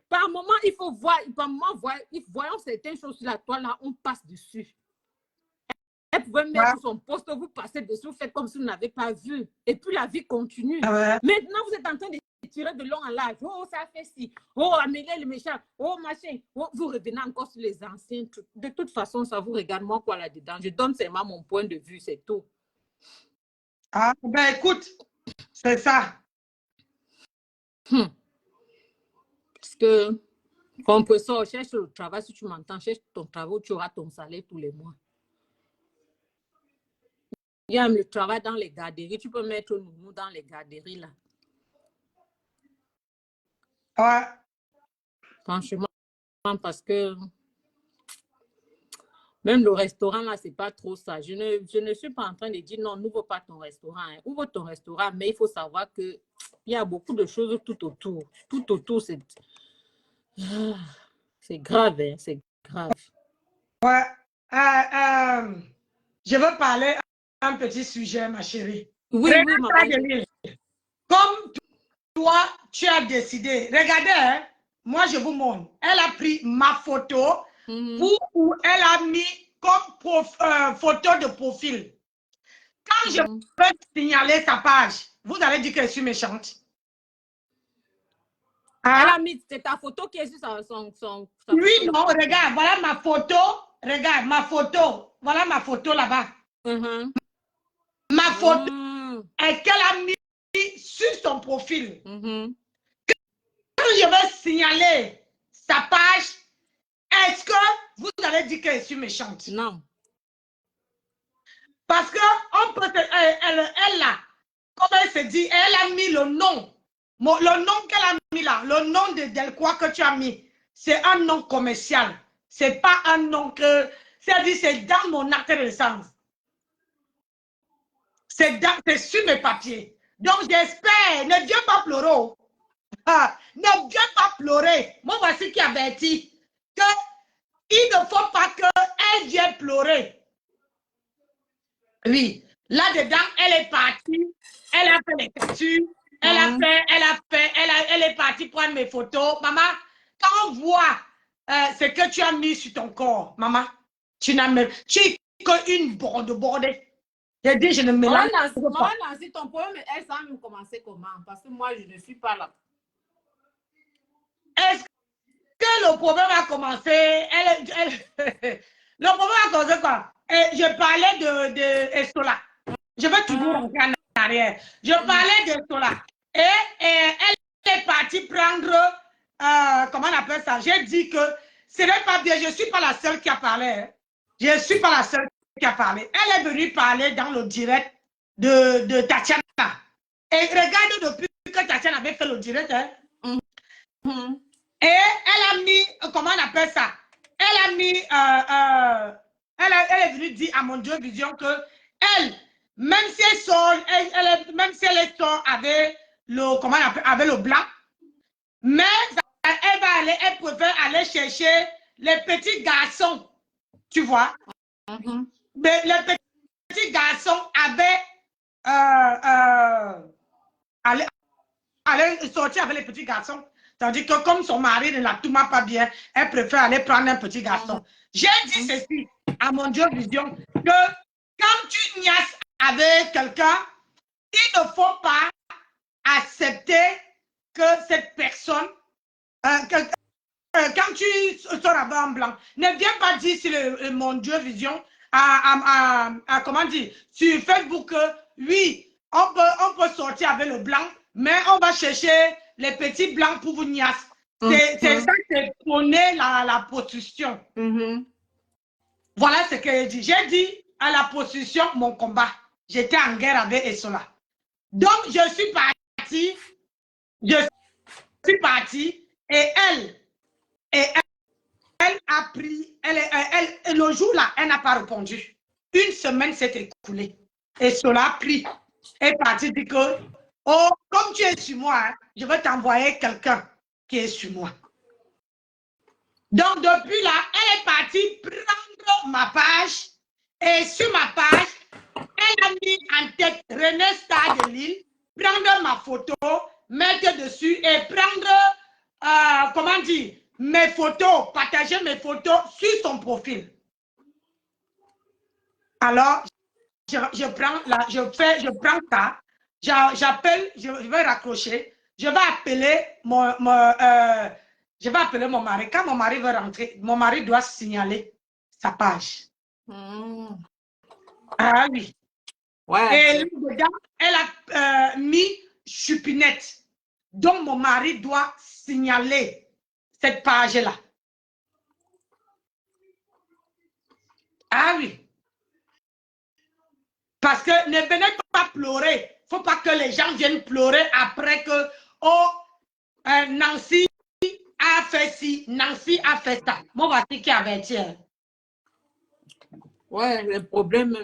Par moment, il faut voir, voyons certaines choses sur la toile, là, on passe dessus. Elle pouvait mettre son poste, vous passez dessus, vous faites comme si vous n'avez pas vu. Et puis la vie continue. Maintenant, vous êtes en train de tirer de long en large. Oh, ça fait ci. Oh, Amélie, le méchant. Oh, machin. Oh, vous revenez encore sur les anciens trucs. De toute façon, ça vous regarde moi quoi là-dedans. Je donne seulement mon point de vue, c'est tout. Ah, ben écoute, c'est ça. Parce que, Compressor, cherche le travail, si tu m'entends, cherche ton travail, tu auras ton salaire tous les mois. Il y a le travail dans les garderies, tu peux mettre nous dans les garderies là. Ouais. Franchement, parce que même le restaurant là, c'est pas trop ça. Je ne suis pas en train de dire non, n'ouvre pas ton restaurant. Hein. Ouvre ton restaurant, mais il faut savoir que il y a beaucoup de choses tout autour. Tout autour, c'est grave, hein, c'est grave. Ouais. Je veux parler un petit sujet, ma chérie. Oui, oui, maman. Comme toi, tu as décidé. Regardez, hein, moi, je vous montre. Elle a pris ma photo où elle a mis comme photo de profil. Quand je vais signaler sa page, vous allez dire que je suis méchante. Elle a mis, c'est ta photo qui est sur son oui, non, regarde, voilà ma photo. Regarde, ma photo. Voilà ma photo là-bas. Ma photo qu'elle a mis sur son profil. Quand je vais signaler sa page, est-ce que vous allez dire que je suis méchante? Non. Parce que on peut, elle là, comme elle se dit, elle a mis le nom. Le nom qu'elle a mis là, le nom de Delcroix que tu as mis, c'est un nom commercial. C'est pas un nom que... C'est-à-dire, c'est dans mon acte de naissance. C'est sur mes papiers. Donc, j'espère, ne viens pas pleurer. Ne viens pas pleurer. Moi, voici qui avertit qu'il ne faut pas qu'elle vienne pleurer. Oui, là-dedans, elle est partie. Elle a fait les captures. Elle est partie prendre mes photos. Maman, quand on voit ce que tu as mis sur ton corps, maman, tu n'as même... Tu es qu'une bordée. J'ai dit, je ne mélange pas. Maman Nancy, ton problème, elle va même commencer comment? Parce que moi, je ne suis pas là. Est-ce que le problème a commencé? Le problème a commencé quoi? Je parlais de Estola. Je vais toujours rentrer en arrière. Je parlais d'Estola. Et elle est partie prendre, comment on appelle ça? J'ai dit que ce n'est pas bien. Je ne suis pas la seule qui a parlé. Hein. Je ne suis pas la seule qui a parlé. Elle est venue parler dans le direct de Tatiana. Et regarde depuis que Tatiana avait fait le direct. Hein. Et elle a mis, comment on appelle ça? Elle a mis, elle est venue dire à mon Dieu Vision que elle, même si elle sort, même si elle sort avec le, comment on appelle, avec le blanc, mais elle préfère aller chercher les petits garçons, tu vois. Mais les petits garçons allaient sortir avec les petits garçons. C'est-à-dire que comme son mari ne la tourne pas bien, elle préfère aller prendre un petit garçon. J'ai dit ceci à mon Dieu Vision, que quand tu niaises avec quelqu'un, il ne faut pas accepter que cette personne, quand tu sors avec un blanc, ne viens pas dire sur mon Dieu Vision, comment dire, sur Facebook, oui, on peut sortir avec le blanc, mais on va chercher les petits blancs pour vous niaiser. C'est ça, c'est prôner la prostitution. Voilà ce que j'ai dit. J'ai dit à la prostitution, mon combat. J'étais en guerre avec Esola. Donc, je suis partie. Et elle a pris, le jour-là, elle n'a pas répondu. Une semaine s'est écoulée. Et cela a pris. Elle est partie dire que, oh, comme tu es sur moi, hein, je vais t'envoyer quelqu'un qui est sur moi. Donc, depuis là, elle est partie prendre ma page. Et sur ma page, elle a mis en tête René Star de Lille, prendre ma photo, mettre dessus et prendre, comment dire, mes photos, partager mes photos sur son profil. Alors, je prends ça, j'appelle, je vais raccrocher, je vais appeler mon mari. Quand mon mari veut rentrer, mon mari doit signaler sa page. Ah oui. Ouais. Et dedans, elle a mis Chupinette. Donc, mon mari doit signaler cette page-là. Ah oui. Parce que ne venez pas pleurer. Il ne faut pas que les gens viennent pleurer après que, oh, Nancy a fait ci, Nancy a fait ça. Moi, voici qui avertit. Ouais, les problèmes,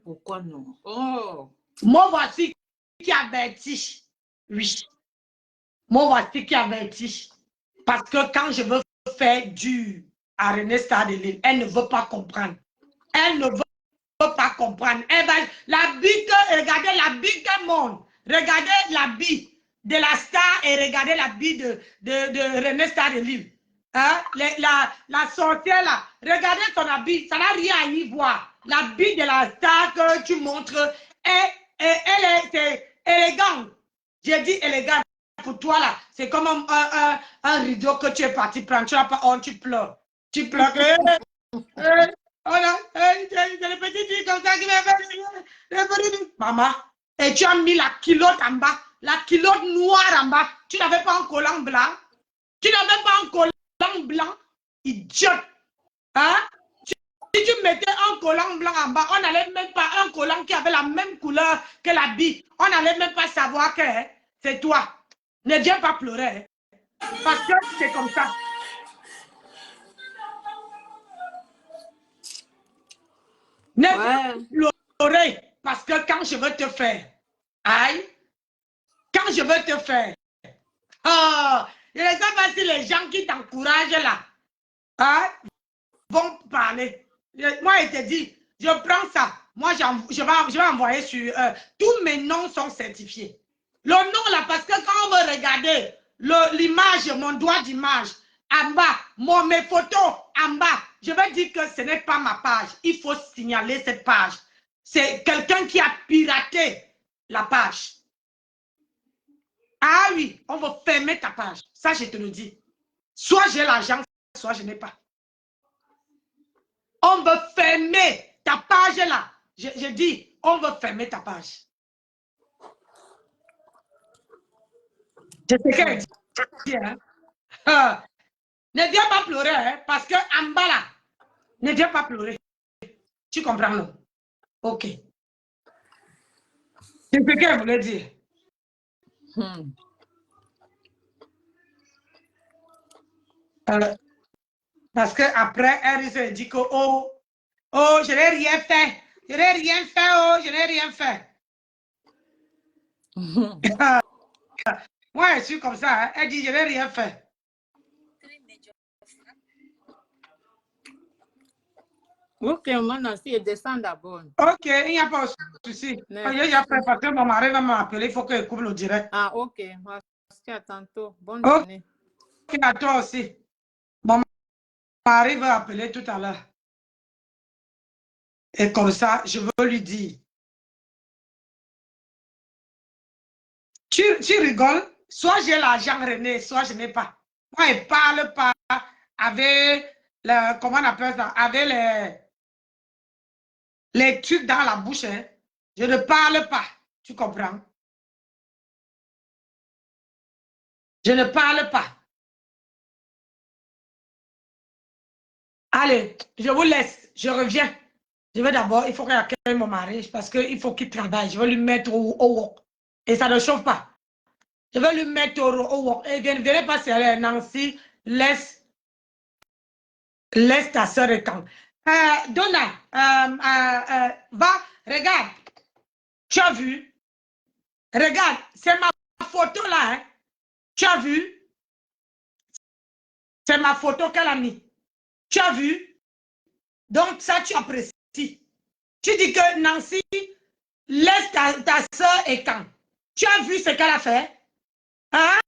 pourquoi non? Oh. Moi, voici qui avertit. Oui. Moi, voici qui avertit. Parce que quand je veux faire du à René Star de Lille, elle ne veut pas comprendre. Elle ne veut pas comprendre. Elle va, regardez l'habit du monde. Regardez l'habit de la star et regardez l'habit de René Star de Lille. Hein? La sorcière là, regardez son habit, ça n'a rien à y voir. L'habit de la star que tu montres, elle est élégante. J'ai dit élégante. Pour toi là, c'est comme un rideau que tu es parti prendre. Tu n'as pas honte, tu pleures. Tu pleures. Voilà, c'est le petit truc comme ça qui m'a fait. Maman, et tu as mis la culotte en bas, la culotte noire en bas. Tu n'avais pas un collant blanc. Tu n'avais pas un collant blanc. Idiote. Hein? Si tu mettais un collant blanc en bas, on n'allait même pas, un collant qui avait la même couleur que l'habit, on n'allait même pas savoir que c'est toi. Ne viens pas pleurer. Parce que c'est comme ça. Ne viens pas pleurer. Parce que quand je veux te faire, aïe, quand je veux te faire, oh, je ne sais pas si les gens qui t'encouragent là, hein, vont parler. Moi, je te dis, je prends ça. Moi, je vais envoyer sur... tous mes noms sont certifiés. Le nom là, parce que quand on veut regarder l'image, mon doigt d'image, en bas, mes photos en bas, je vais dire que ce n'est pas ma page. Il faut signaler cette page. C'est quelqu'un qui a piraté la page. Ah oui, on va fermer ta page. Ça, je te le dis. Soit j'ai l'argent, soit je n'ai pas. On veut fermer ta page là. Je dis, on veut fermer ta page. Je sais qu'elle dit, hein? Ne viens pas pleurer, hein, parce que en bas là, ne viens pas pleurer. Tu comprends, non? Ok. C'est ce qu'elle voulait dire. Parce qu'après, elle se dit que, oh, je n'ai rien fait. Je n'ai rien fait, oh, je n'ai rien fait. Moi, je suis comme ça, hein. Elle dit, je n'ai rien fait. Ok, maintenant, si elle descend d'abord. Ok, il n'y a pas de souci. J'ai fait parce que mon mari va m'appeler, il faut qu'il coupe le direct. Ah, ok. Merci, à tantôt. Bonne journée. Ok, à toi aussi. Mon mari va appeler tout à l'heure. Et comme ça, je veux lui dire. Tu rigoles, soit j'ai l'argent René, soit je n'ai pas. Moi, je ne parle pas avec, comment on appelle ça, avec les trucs dans la bouche. Hein. Je ne parle pas, tu comprends? Je ne parle pas. Allez, je vous laisse, je reviens. Je vais d'abord, il faut que j'accueille mon mari parce qu'il faut qu'il travaille. Je vais lui mettre au wok. Et ça ne chauffe pas. Je vais lui mettre au wok. Et venez pas serrer, Nancy, laisse Laisse ta soeur et quand. Donna, va, regarde. Tu as vu? Regarde, c'est ma photo là. Hein. Tu as vu? C'est ma photo qu'elle a mis. Tu as vu? Donc ça, tu apprécies. Tu dis que Nancy, laisse ta soeur et quand. Tu as vu ce qu'elle a fait? Hein?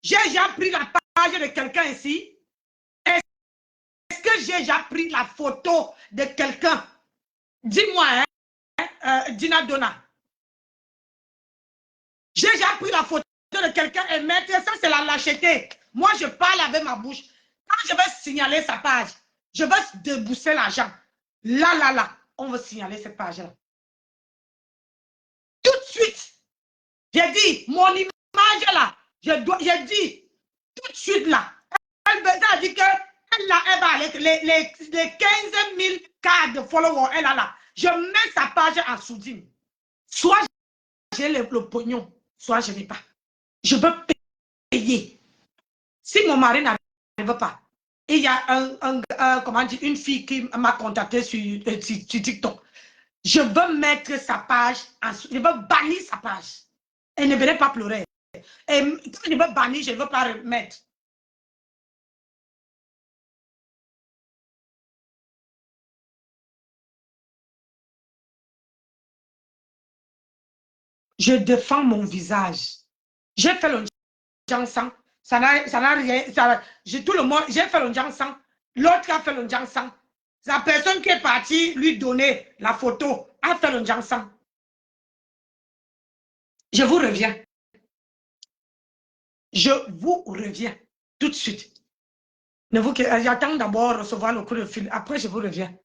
J'ai déjà pris la page de quelqu'un ici. Est-ce que j'ai déjà pris la photo de quelqu'un? Dis-moi, hein, Dina Donna. J'ai déjà pris la photo de quelqu'un et mettre ça, c'est la lâcheté. Moi, je parle avec ma bouche. Quand je vais signaler sa page, je vais débourser l'argent. Là, on va signaler cette page-là. Tout de suite, j'ai dit, mon image là, j'ai dit, tout de suite là, elle a dit que elle va avec les 15 000 cas de followers, elle a là. Je mets sa page en soudine. Soit j'ai le pognon, soit je n'ai pas. Je veux payer. Si mon mari n'arrive pas, il y a comment dire, une fille qui m'a contacté sur TikTok. Je veux mettre sa page, je veux bannir sa page. Elle ne venait pas pleurer. Et quand je veux bannir, je ne veux pas remettre. Je défends mon visage. J'ai fait le jansan. Ça n'a rien. Tout le monde, j'ai fait le jansan. L'autre a fait le jansan. La personne qui est partie lui donner la photo a fait le jansan. Je vous reviens. Je vous reviens tout de suite. J'attends d'abord recevoir le coup de fil. Après, je vous reviens.